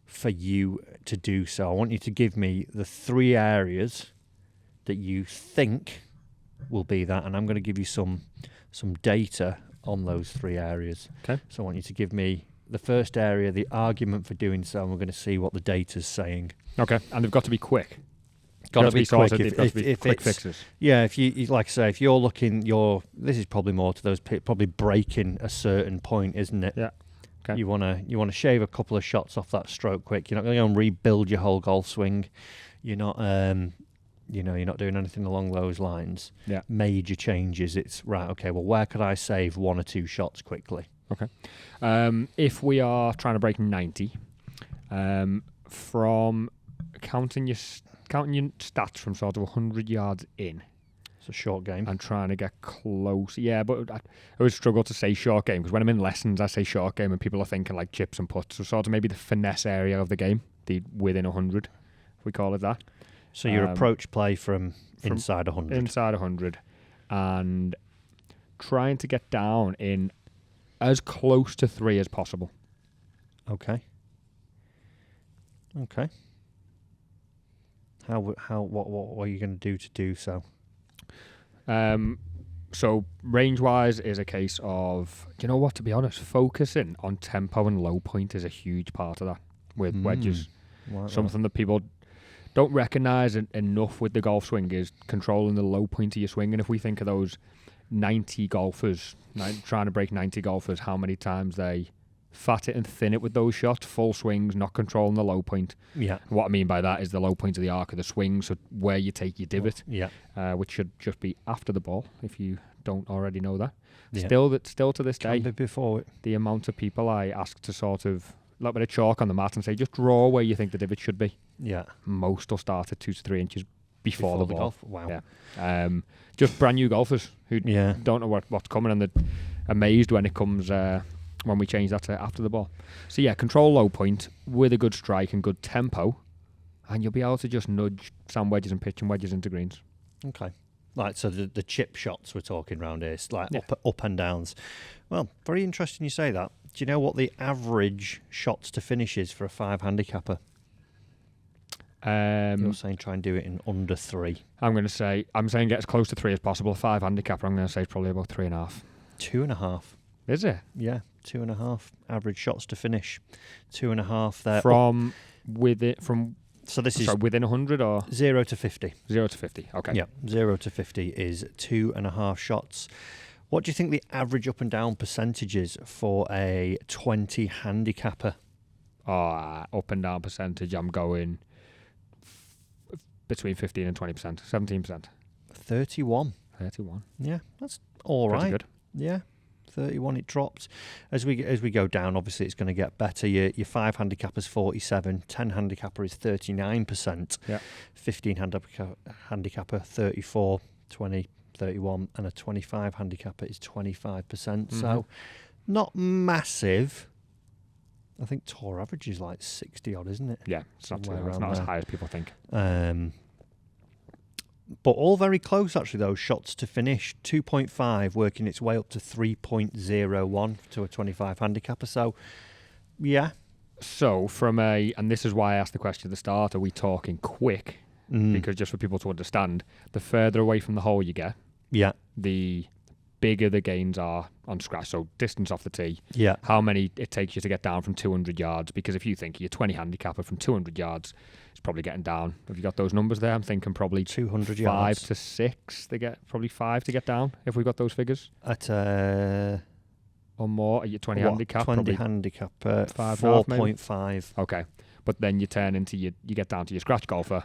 for you to do so? I want you to give me the 3 areas that you think will be that, and I'm going to give you some data on those 3 areas. Okay. So I want you to give me the first area, the argument for doing so, and we're going to see what the data's saying. Okay, and they've got to be quick. Got to be quick. If quick fixes. Yeah, if you like I say, if you're looking, this is probably more to those probably breaking a certain point, isn't it? Yeah. Okay. You wanna shave a couple of shots off that stroke quick. You're not going to go and rebuild your whole golf swing. You're not you know, you're not doing anything along those lines. Yeah. Major changes. It's right. Okay. Well, where could I save 1 or 2 shots quickly? Okay. If we are trying to break 90, from counting your stats from sort of 100 yards in, It's a short game. and trying to get close. Yeah, but I would struggle to say short game because when I'm in lessons, I say short game and people are thinking like chips and putts. So sort of maybe the finesse area of the game, the within 100, if we call it that. So your approach play from inside 100. Inside 100, and trying to get down in as close to 3 as possible. Okay. Okay. What are you going to do so? So range wise is a case of, you know what, to be honest, focusing on tempo and low point is a huge part of that with wedges. Like Something that people don't recognise enough with the golf swing is controlling the low point of your swing. And if we think of those 90 golfers, trying to break 90 golfers, how many times they fat it and thin it with those shots, full swings, not controlling the low point. Yeah. What I mean by that is the low point of the arc of the swing, so where you take your divot, Yeah. which should just be after the ball, if you don't already know that. Yeah. Still to this day, Can be before it. the amount of people I ask to sort of a little bit of chalk on the mat and say, just draw where you think the divot should be. Yeah. Most will start at 2 to 3 inches before the ball. golf. Wow. Yeah. Just brand new golfers who Yeah. don't know what's coming and they're amazed when it comes when we change that to after the ball. So yeah, control low point with a good strike and good tempo, and you'll be able to just nudge sand wedges and pitching wedges into greens. Okay. Right, so the chip shots we're talking around here, it's like Yeah. up and downs. Well, very interesting you say that. Do you know what the average shots to finish is for a 5 handicapper? You're saying try and do it in under 3. I'm saying get as close to 3 as possible. 5 handicapper, I'm going to say probably about 3.5. 2.5. Is it? Yeah, 2.5 average shots to finish. 2.5 there. From So this is within 100 or 0 to 50. 0 to 50? Okay. Yeah, 0 to 50 is 2.5 shots. What do you think the average up and down percentage is for a 20 handicapper? Up and down percentage, I'm going between 15 and 20%. 17%. 31. 31. Yeah, that's all Pretty right. good. Yeah, 31 it dropped. As we go down, obviously it's going to get better. Your 5 handicapper's 47, 10 handicapper is 39%, Yeah. 15 handicapper 34, 20, 31, and a 25 handicapper is 25%. So not massive. I think tour average is like 60 odd, isn't it? Yeah, it's not, Somewhere it's around not as there. high as people think. But all very close, actually, those shots to finish. 2.5 working its way up to 3.01 to a 25 handicapper. So, yeah. So, and this is why I asked the question at the start, are we talking quick? Because just for people to understand, the further away from the hole you get, Yeah. the bigger the gains are on scratch. So, distance off the tee, Yeah. how many it takes you to get down from 200 yards. Because if you think you're 20 handicapper from 200 yards, it's probably getting down. Have you got those numbers there? I'm thinking probably 200 5 yards. to 6. They get probably 5 to get down if we've got those figures. At Or more. Are you 20 handicap? 20 Probably handicapper, 5.5 maybe? 4.5. Okay. But then you turn into you get down to your scratch golfer.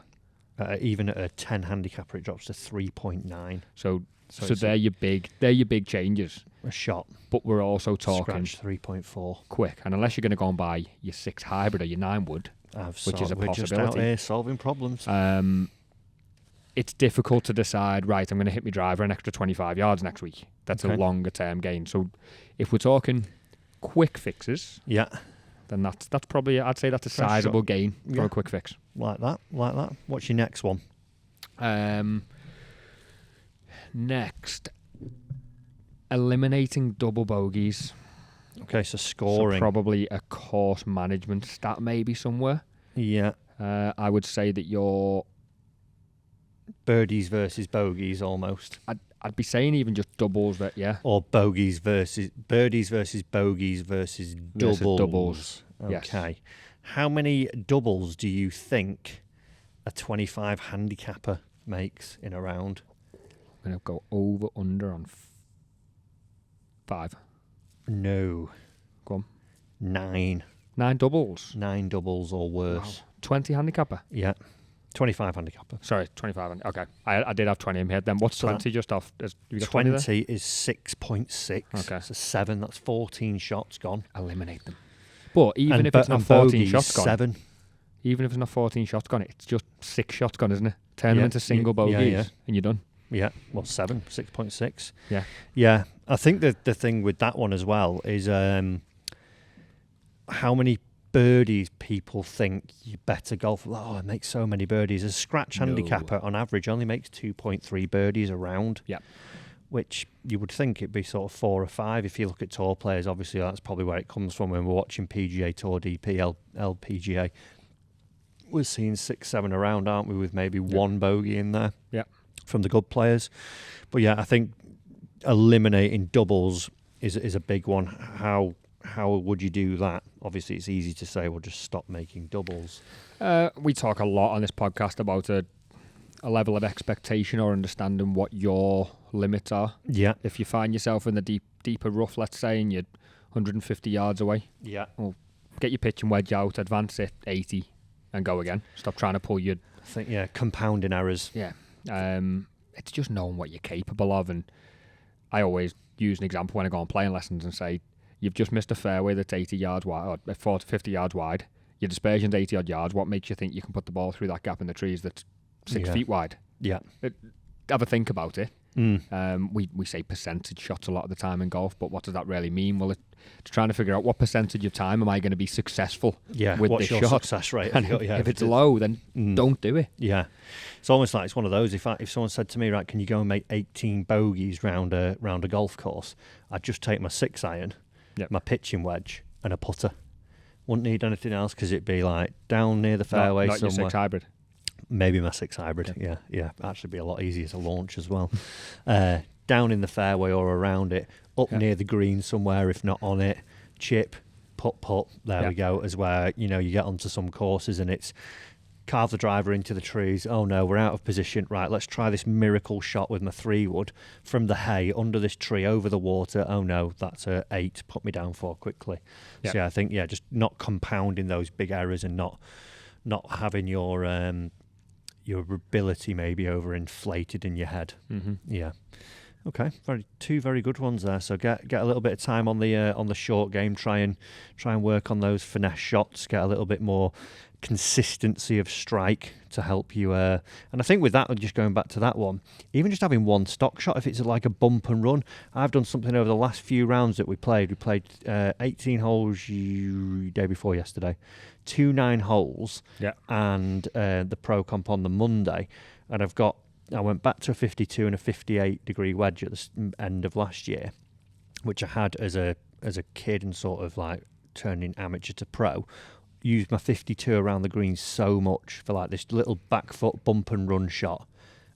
Even at a 10 handicapper, it drops to 3.9. So it's they're your big changes. a shot. But we're also talking Scratch 3.4. quick. And unless you're going to go and buy your 6 hybrid or your 9 wood, which is a We're just out possibility. here solving problems. It's difficult to decide, right, I'm going to hit my driver an extra 25 yards next week. That's Okay. a longer term gain. So if we're talking quick fixes, Yeah, then that's probably, I'd say that's a Fresh sizable shot. gain for Yeah. a quick fix. like that. What's your next one? Next, eliminating double bogeys. Okay, so scoring. So probably a course management stat maybe somewhere. Yeah. I would say that your Birdies versus bogeys almost. I'd be saying even just doubles that, yeah. Or birdies versus bogeys versus doubles. Versus doubles, yes. Okay. How many doubles do you think a 25 handicapper makes in a round? I'm going to go over under on 5. No. Go on. 9. 9 doubles. 9 doubles or worse. Wow. 20 handicapper. Yeah. 25 handicapper. Sorry, 25. Okay, I did have 20 in my head then. What's So 20 just off? Have you got 20 there? 20 is 6.6. Okay. So 7, that's 14 shots gone. Eliminate them. But even if bo- it's not and 14 bogeys, shots gone, 7. even if it's not 14 shots gone, it's just 6 shots gone, isn't it? Turn them Yeah, into single yeah, bogeys yeah. and you're done. Yeah, well, 7, 6.6. Yeah. Yeah, I think the thing with that one as well is how many birdies people think you better golf. Oh, I make so many birdies. A scratch No. handicapper on average only makes 2.3 birdies a round. Yeah. Which you would think it'd be sort of 4 or 5 if you look at tour players. Obviously, that's probably where it comes from when we're watching PGA Tour, DP, LPGA. We're seeing 6, 7 around, aren't we, with maybe one bogey in there from the good players. But yeah, I think eliminating doubles is a big one. How would you do that? Obviously, it's easy to say, well, just stop making doubles. We talk a lot on this podcast about a level of expectation or understanding what your limits are. Yeah. If you find yourself in the deeper rough, let's say, and you're 150 yards away, Yeah. get your pitch and wedge out, advance it 80 and go again. Stop trying to pull your... I think, compounding errors. Yeah. It's just knowing what you're capable of. And I always use an example when I go on playing lessons and say, you've just missed a fairway that's 80 yards wide, or 40, 50 yards wide. Your dispersion's 80 odd yards. What makes you think you can put the ball through that gap in the trees that's 6 feet wide? Yeah. Have a think about it. Mm. We say percentage shots a lot of the time in golf, but what does that really mean? Well, it's trying to figure out what percentage of time am I going to be successful with what's this your shot. success rate? And if it's low, then don't do it. Yeah. It's almost like it's one of those. If someone said to me, right, can you go and make 18 bogeys round a golf course? I'd just take my 6 iron, my pitching wedge, and a putter. Wouldn't need anything else because it'd be like down near the fairway not somewhere. Your 6 hybrid. Maybe my 6 hybrid. Yeah. Actually, be a lot easier to launch as well. Down in the fairway or around it, up near the green somewhere, if not on it. Chip, putt. There we go. As where you get onto some courses and it's carve the driver into the trees. Oh no, we're out of position. Right, let's try this miracle shot with my 3-wood from the hay under this tree over the water. Oh no, that's a 8. Put me down 4 quickly. So I think just not compounding those big errors and not having your ability maybe overinflated in your head. Mm-hmm. Yeah. Okay, two very good ones there. So get a little bit of time on the short game. Try and work on those finesse shots. Get a little bit more consistency of strike to help you. And I think with that, just going back to that one, even just having one stock shot, if it's like a bump and run. I've done something over the last few rounds that we played. We played 18 holes day before yesterday, 2 9-holes, and the Pro Comp on the Monday, and I went back to a 52 and a 58 degree wedge at the end of last year, which I had as a kid and sort of like turning amateur to pro. Used my 52 around the green so much for like this little back foot bump and run shot,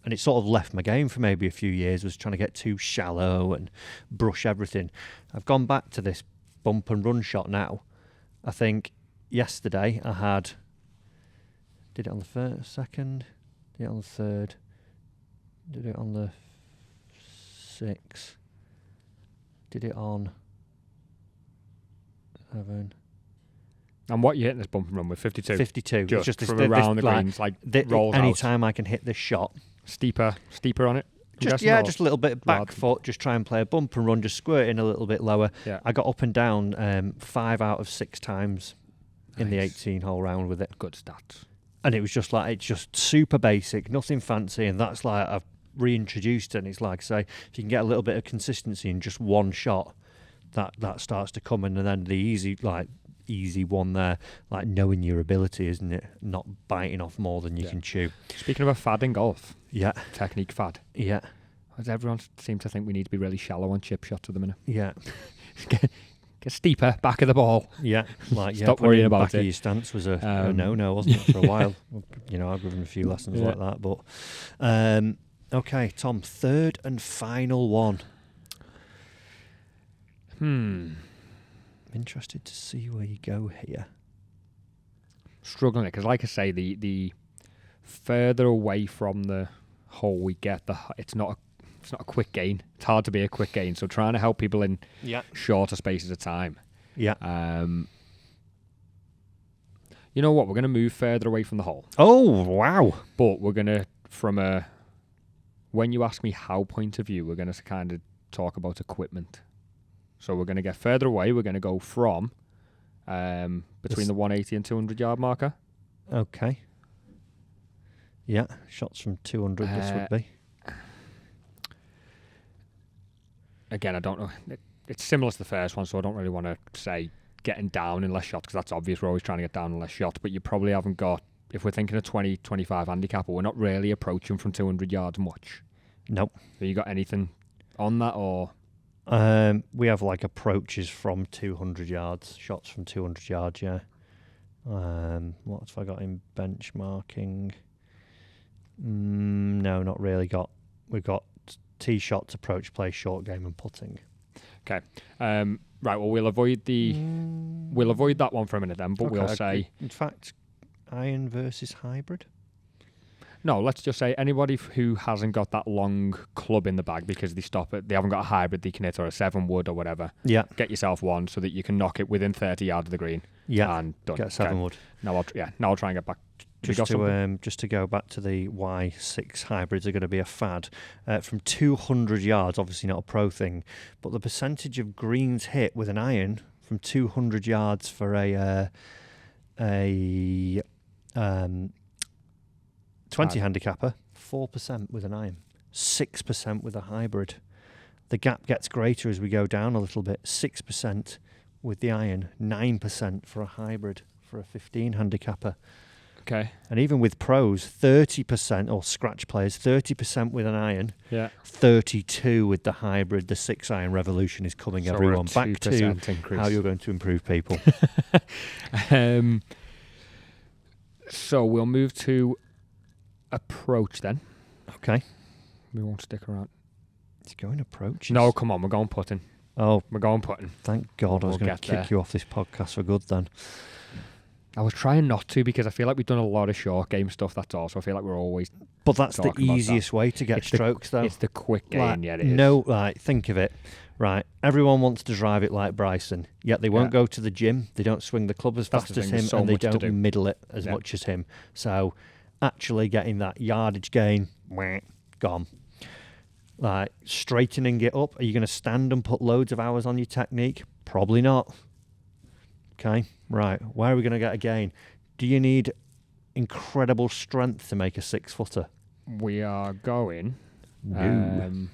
and it sort of left my game for maybe a few years. Was trying to get too shallow and brush everything. I've gone back to this bump and run shot now. I think yesterday I did it on the first, second, did it on the third. Did it on the 6. Did it on 7. And what you hitting this bump and run with? 52? 52. Just, it's just from around the greens, rolls out. Any time I can hit this shot. Steeper on it? Just a little bit back foot, just try and play a bump and run, just squirt in a little bit lower. Yeah. I got up and down 5 out of 6 times in the 18-hole round with it. Good stats. And it was just like, it's just super basic, nothing fancy, and that's like I've reintroduced it, and it's like, say, if you can get a little bit of consistency in just one shot, that starts to come in, and then the easy one there, like knowing your ability, isn't it? Not biting off more than you can chew. Speaking of a fad in golf, Yeah. technique fad. Yeah. Does everyone seem to think we need to be really shallow on chip shots at the minute? Yeah. Get steeper, back of the ball. Yeah. Like, Stop worrying about back it. Of your stance was a no, wasn't it, for a while? I've given a few lessons like that, but okay, Tom, third and final one. Interested to see where you go here. Struggling it because, like I say, the further away from the hole we get, it's not a quick gain. It's hard to be a quick gain. So trying to help people in shorter spaces of time. Yeah. You know what? We're going to move further away from the hole. Oh, wow. But we're going to, from a, when you ask me how point of view, we're going to kind of talk about equipment. So we're going to get further away. We're going to go from between the 180 and 200 yard marker. Okay. Yeah, shots from 200 this would be. Again, I don't know. It's similar to the first one, so I don't really want to say getting down in less shots, because that's obvious. We're always trying to get down in less shots, but you probably haven't got, if we're thinking of 20, 25 handicap, we're not really approaching from 200 yards much. Nope. Have you got anything on that, or? We have like approaches from 200 yards, shots from 200 yards, yeah. What have I got in benchmarking? No, not really. We've got tee shots, approach play, short game, and putting. Okay. Right. Well, we'll avoid that one for a minute then. But Okay, we'll say, in fact, iron versus hybrid. no. Let's just say anybody who hasn't got that long club in the bag because they haven't got a hybrid they can hit, or a 7 wood or whatever. Yeah. Get yourself one so that you can knock it within 30 yards of the green. Yeah. And done. Get 7 wood. Now I'll try and get back. Just to go back to the why 6 hybrids are going to be a fad. From 200 yards, obviously not a pro thing, but the percentage of greens hit with an iron from 200 yards for a 20 handicapper, 4% with an iron, 6% with a hybrid. The gap gets greater as we go down a little bit. 6% with the iron, 9% for a hybrid for a 15 handicapper. Okay. And even with pros, 30%, or scratch players, 30% with an iron, Yeah. 32 with the hybrid. The 6-iron revolution is coming, So everyone. we're at Back to 2% increase. how you're going to improve people. So we'll move to approach then. Okay. We won't stick around. It's going approach. No, come on. We're going putting. Oh, We're going putting. thank God. I was We'll going to get kick there. you off this podcast for good then. I was trying not to, because I feel like we've done a lot of short game stuff, that's all. So I feel like we're always... But that's the Talking about easiest way to get It's the- strokes, though. It's the quick game, Like, yeah, it is. No, like, think of it. Right, everyone wants to drive it like Bryson, yet they won't Yeah. go to the gym. They don't swing the club as That's fast the as thing, him, there's so and they much to don't do. middle it as Yeah. much as him. So, actually getting that yardage gain, gone. Like, straightening it up. Are you going to stand and put loads of hours on your technique? Probably not. Okay, right. Where are we going to get a gain? Do you need incredible strength to make a 6-footer? We are going... No.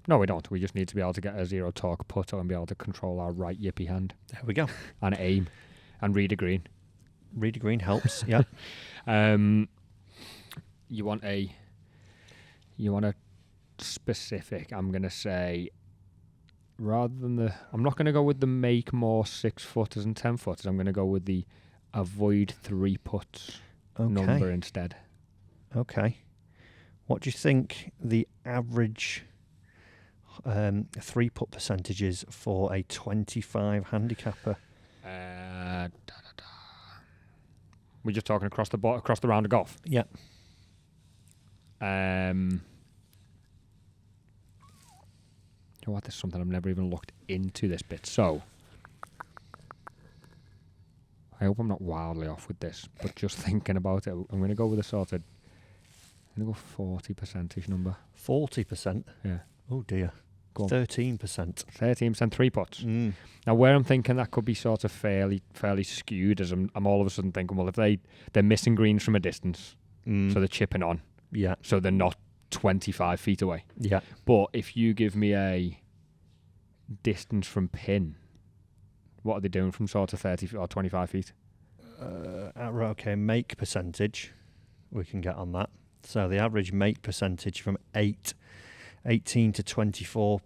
No, we don't. We just need to be able to get a zero torque putter and be able to control our right yippy hand There we go. and aim and read a green. Reader green helps. Yeah. You want a specific, I'm going to say, rather than I'm not going to go with the make more 6-footers and 10-footers. I'm going to go with the avoid 3 putts number instead. Okay. What do you think the average 3-putt percentage is for a 25 handicapper? We're just talking across the round of golf. Yeah. You know what? There's something I've never even looked into this bit. So I hope I'm not wildly off with this, but just thinking about it, I'm going to go with a sort of, I'm going to go 40% number. 40%? Yeah. Oh dear. Go on. 13%. 13% 3 putts. Now, where I'm thinking that could be sort of fairly skewed, as I'm all of a sudden thinking, well, if they're missing greens from a distance, so they're chipping on, Yeah. so they're not 25 feet away. Yeah. But if you give me a distance from pin, what are they doing from sort of 30 or 25 feet? Right, okay, make percentage. We can get on that. So the average make percentage from 18 to 24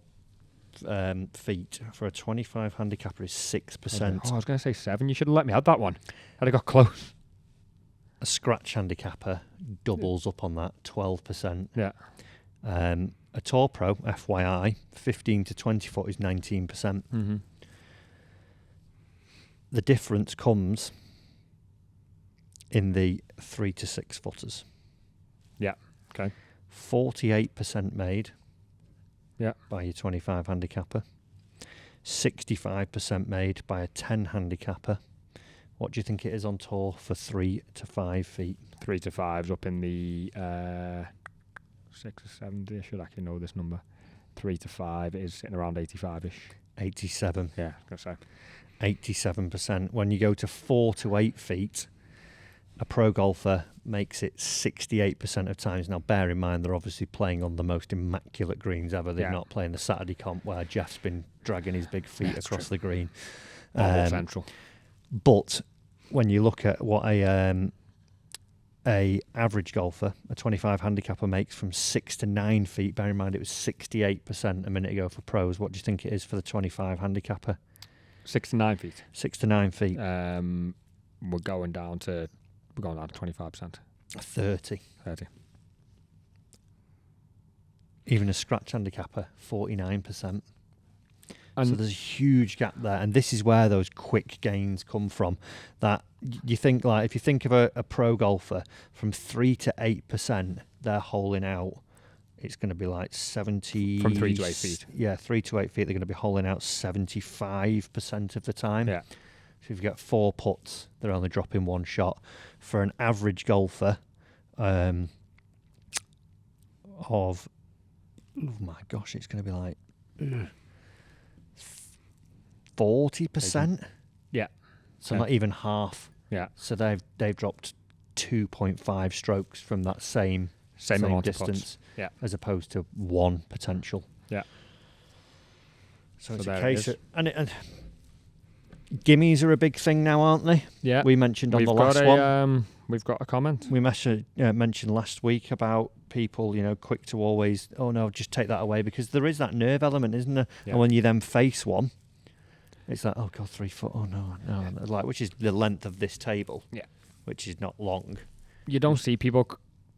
feet for a 25 handicapper is 6%. Oh, I was going to say 7. You should have let me have that one. I'd have got close. A scratch handicapper doubles up on that, 12%. Yeah. A Tour Pro, FYI, 15 to 20 foot is 19%. Mm-hmm. The difference comes in the 3 to 6 footers. Yeah. Okay. 48% made. Yeah. By your 25 handicapper. 65% made by a 10 handicapper. What do you think it is on tour for 3 to 5 feet? 3 to 5's up in the 6 or 7. I should actually know this number. 3 to 5 is sitting around 85ish. 87. Yeah, I was gonna say 87%. When you go to 4 to 8 feet, a pro golfer makes it 68% of times. Now, bear in mind, they're obviously playing on the most immaculate greens ever. They're not playing the Saturday comp where Jeff's been dragging his big feet across the green. central. But when you look at what a average golfer, a 25 handicapper, makes from 6 to 9 feet, bear in mind it was 68% a minute ago for pros. What do you think it is for the 25 handicapper? 6 to 9 feet. 6 to 9 feet. We're going down to 25%. 30. 30. Even a scratch handicapper, 49%. And so there's a huge gap there, and this is where those quick gains come from. That you think, like, if you think of a pro golfer, from 3 to 8%, they're holing out. It's going to be like 70 from 3 to 8 feet. Yeah, 3 to 8 feet. They're going to be holing out 75% of the time. Yeah. So if you get 4 putts, they're only dropping 1 shot. For an average golfer, of oh my gosh, it's going to be like 40%. Yeah. So not even half. Yeah. So they've dropped 2.5 strokes from that same amount distance, of putts. Yeah. as opposed to 1 potential. Yeah. So it's there a it case is. of, and gimmies are a big thing now, aren't they? Yeah. We mentioned on the last one. We've got a comment. We mentioned last week about people, quick to always, oh no, just take that away, because there is that nerve element, isn't there? Yeah. And when you then face one, it's like, oh god, 3 foot, oh no, like, which is the length of this table, which is not long. You don't see people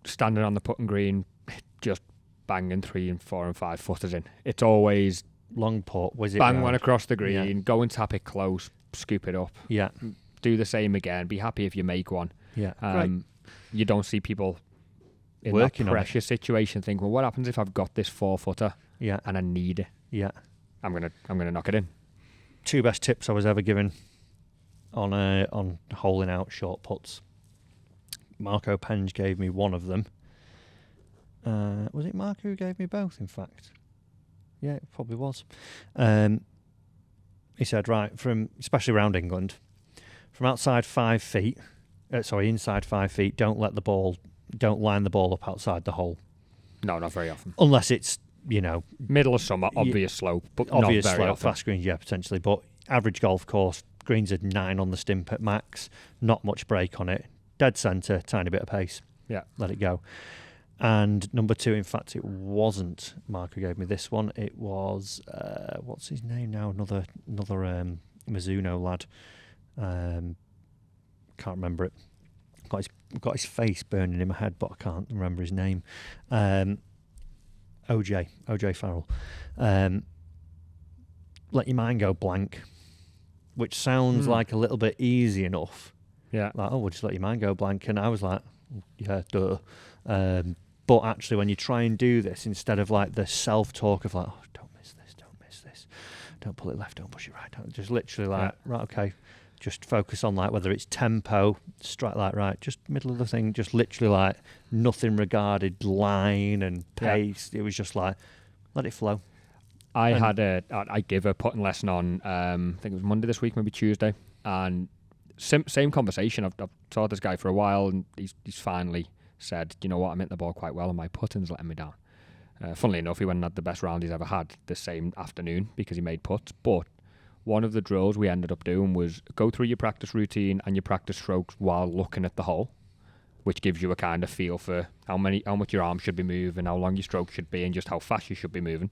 standing on the putting green just banging 3 and 4 and 5 footers in. It's always long putt, was it? Bang one across the green, go and tap it close, scoop it up. Yeah. Do the same again. Be happy if you make one. Yeah. You don't see people in working that pressure situation think, well, what happens if I've got this 4-footer and I need it? Yeah. I'm gonna knock it in. 2 best tips I was ever given on holing out short putts. Marco Penge gave me one of them. Was it Marco who gave me both, in fact? Yeah, it probably was. He said, right, especially around England, from outside 5 feet, inside 5 feet, don't line the ball up outside the hole. No, not very often. Unless it's, middle of summer, obvious slope, but obvious not very slope, often. fast greens, yeah, potentially. But average golf course, greens are 9 on the stimp at max, not much break on it, dead centre, tiny bit of pace. Yeah. Let it go. And number 2, in fact, it wasn't Mark who gave me this one. It was, what's his name now? Another Mizuno lad. Can't remember it. Got his face burning in my head, but I can't remember his name. OJ Farrell. Let your mind go blank, which sounds like a little bit easy enough. Yeah. Like, we'll just let your mind go blank. And I was like, yeah, duh. But actually, when you try and do this, instead of like the self-talk of like, oh, don't miss this, don't pull it left, don't push it right, don't, just literally like, right, okay, just focus on like whether it's tempo, strike like right, just middle of the thing, just literally like nothing regarded line and pace. It was just like, let it flow. I gave a putting lesson on, I think it was Monday this week, maybe Tuesday, and same conversation. I've taught this guy for a while, and he's finally said, you know what, I'm hitting the ball quite well and my putting's letting me down. Funnily enough, he went and had the best round he's ever had the same afternoon because he made putts. But one of the drills we ended up doing was go through your practice routine and your practice strokes while looking at the hole, which gives you a kind of feel for how much your arm should be moving, how long your stroke should be, and just how fast you should be moving.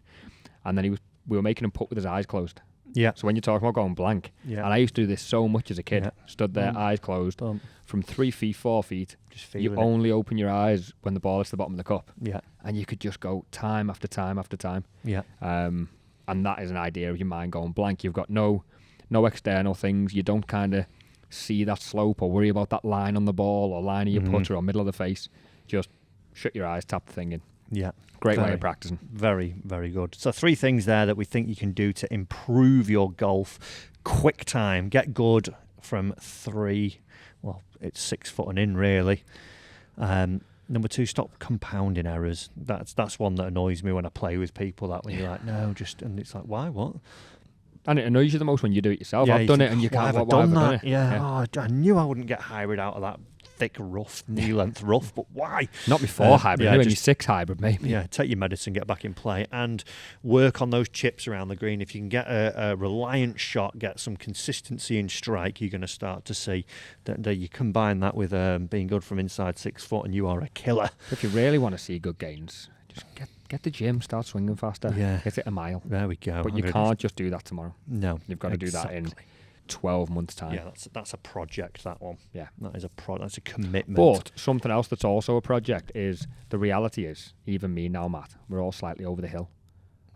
And then we were making him putt with his eyes closed. Yeah. So when you're talking about going blank, and I used to do this so much as a kid, stood there, eyes closed, from 3 feet, 4 feet, just you only open your eyes when the ball hits the bottom of the cup. Yeah. And you could just go time after time after time. Yeah. And that is an idea of your mind going blank. You've got no external things. You don't kind of see that slope or worry about that line on the ball or line of your putter or middle of the face. Just shut your eyes, tap the thing in. Yeah. Great way of practicing. Very, very good. So 3 things there that we think you can do to improve your golf. Quick time, get good, from 3. Well, it's 6 foot and in, really. Number 2, stop compounding errors. That's one that annoys me when I play with people. That when you're like, no, just, and it's like, why, what? And it annoys you the most when you do it yourself. Yeah, I've done it and you can't. Why have I why done have I that? done it? Yeah. Oh, I knew I wouldn't get hybrid out of that thick, rough, knee-length rough, but why? Not before hybrid. yeah, When you're 6 hybrid, maybe. Yeah, take your medicine, get back in play, and work on those chips around the green. If you can get a reliant shot, get some consistency in strike, you're going to start to see that you combine that with being good from inside 6 foot, and you are a killer. If you really want to see good gains, just get the gym, start swinging faster. Yeah. Hit it a mile. There we go. But you can't just do that tomorrow. No. You've got to do that in 12 months' time. Yeah, that's a project, that one. Yeah. That is that's a commitment. But something else that's also a project is, the reality is, even me now, Matt, we're all slightly over the hill.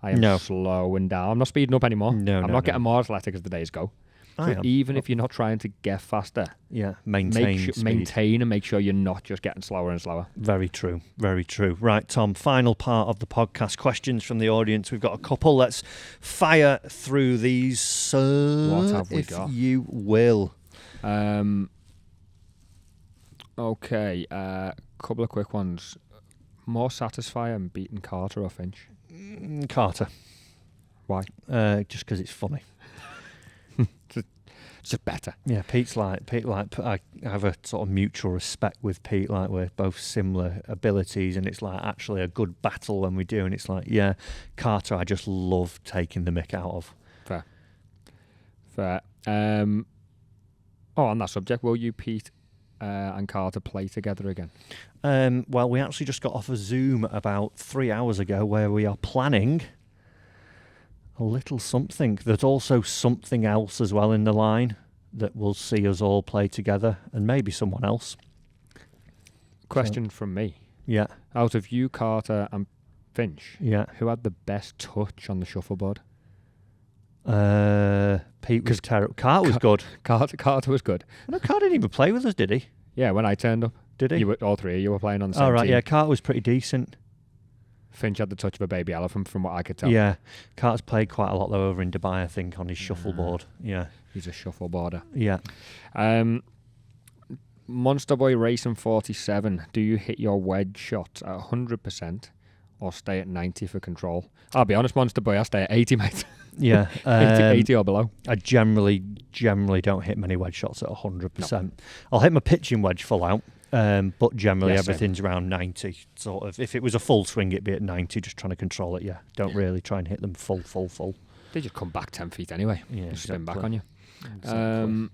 I am slowing down. I'm not speeding up anymore. I'm not getting more athletic as the days go. So even if you're not trying to get faster, maintain and make sure you're not just getting slower and slower. Very true. Very true. Right, Tom, final part of the podcast. Questions from the audience. We've got a couple. Let's fire through these, sir. What have we got? If you will. Okay, couple of quick ones. More satisfying beating Carter or Finch? Carter. Why? Just because it's funny. It's just better. Yeah, Pete, I have a sort of mutual respect with Pete. Like, we're both similar abilities, and it's like actually a good battle when we do. And it's like, yeah, Carter, I just love taking the mick out of. Fair. On that subject, will you, Pete, and Carter play together again? Well, we actually just got off a Zoom about 3 hours ago where we are planning a little something. There's also something else as well in the line that will see us all play together, and maybe someone else. Question from me. Yeah. Out of you, Carter, and Finch, who had the best touch on the shuffleboard? Pete was terrible. Carter was good. Carter was good. No, Carter didn't even play with us, did he? Yeah, when I turned up. Did he? All three of you were playing on the same team. Right, team. yeah, Carter was pretty decent. Finch had the touch of a baby elephant, from what I could tell. Yeah, Carter's played quite a lot though over in Dubai, I think, on his shuffleboard. Yeah, he's a shuffleboarder. Yeah. Monster Boy Racing 47. Do you hit your wedge shots at 100% or stay at 90 for control? I'll be honest, Monster Boy, I stay at 80, mate. Yeah, 80 or below. I generally don't hit many wedge shots at 100%. No. I'll hit my pitching wedge full out. But generally everything's around 90. Sort of. If it was a full swing, it'd be at 90, just trying to control it. Yeah, don't really try and hit them full. They just come back 10 feet anyway. Yeah, just spin back on you. Exactly.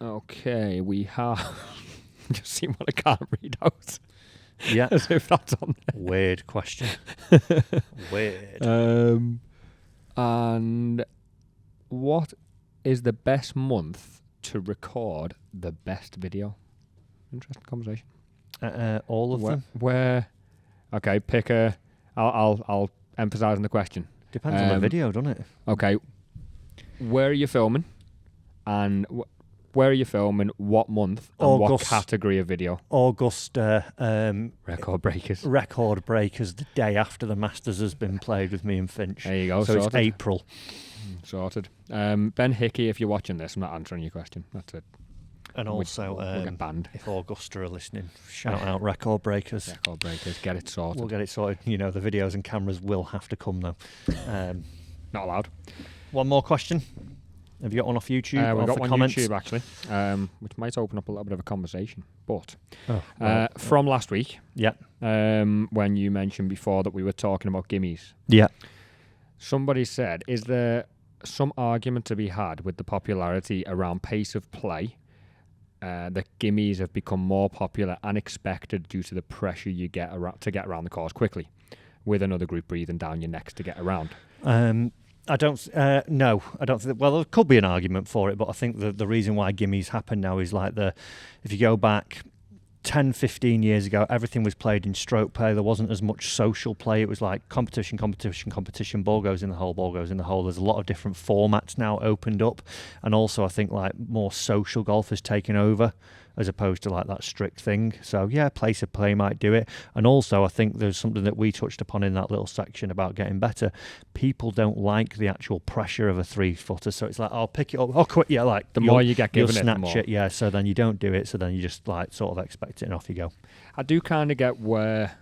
Okay, we have just see what I can't read out. Yeah, as if that's on there. Weird question. Weird. And what is the best month to record the best video? Interesting conversation. All of them. Where? Okay, pick a. I'll emphasise on the question. Depends on the video, doesn't it? Okay. Where are you filming? And where are you filming? What month? And what category of video? Augusta. Record breakers. Record breakers. The day after the Masters has been played with me and Finch. There you go. So sorted. It's April. Sorted. Ben Hickey, if you're watching this, I'm not answering your question. That's it. And also, we'll get banned. If Augusta are listening, shout out Record Breakers. Record Breakers, get it sorted. We'll get it sorted. You know, the videos and cameras will have to come, though. Not allowed. One more question. Have you got one off YouTube? We've got one comments? YouTube, actually, which might open up a little bit of a conversation. But from last week, when you mentioned before that we were talking about gimmies, somebody said, is there some argument to be had with the popularity around pace of play? That gimmies have become more popular and expected due to the pressure you get to get around the course quickly, with another group breathing down your necks to get around. I don't. No, I don't think. Well, there could be an argument for it, but I think the reason why gimmies happen now is like if you go back 10, 15 years ago, everything was played in stroke play. There wasn't as much social play. It was like competition, ball goes in the hole, ball goes in the hole. There's a lot of different formats now opened up. And also I think like more social golf has taken over as opposed to like that strict thing. So yeah, pace of play might do it. And also I think there's something that we touched upon in that little section about getting better. People don't like the actual pressure of a 3-footer. So it's like, I'll pick it up, oh quick, yeah, like the more you get given you'll it, snatch the more. it, yeah. So then you don't do it. So then you just like sort of expect it and off you go. I do kind of get where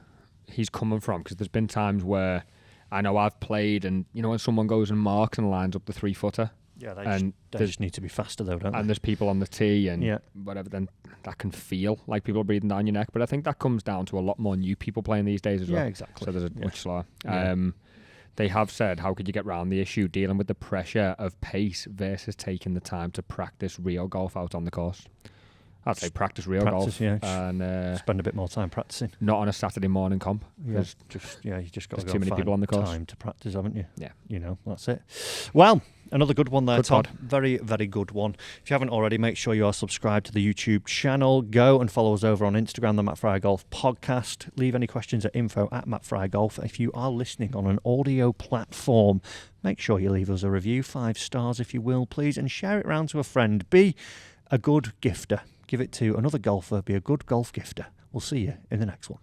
he's coming from, because there's been times where I know I've played, and you know, when someone goes and marks and lines up the 3-footer, Yeah, and they just need to be faster though, don't and they? there's people on the tee and Yeah. whatever, then that can feel like people are breathing down your neck. But I think that comes down to a lot more new people playing these days as well. Yeah, exactly. So there's a Yeah. much slower. Yeah. They have said, how could you get around the issue dealing with the pressure of pace versus taking the time to practice real golf out on the course? I'd say practice real golf, yeah. and Spend a bit more time practicing. not on a Saturday morning comp. Yeah, 'cause you just got to there's go too many find people on the course. time to practice, haven't you? Yeah. You know, that's it. Well, another good one there, Good Tom. pod. Very, very good one. If you haven't already, make sure you are subscribed to the YouTube channel. Go and follow us over on Instagram, the Matt Fryer Golf Podcast. Leave any questions at info@mattfryergolf. If you are listening on an audio platform, make sure you leave us a review, 5 stars if you will, please, and share it around to a friend. Be a good gifter. Give it to another golfer. Be a good golf gifter. We'll see you in the next one.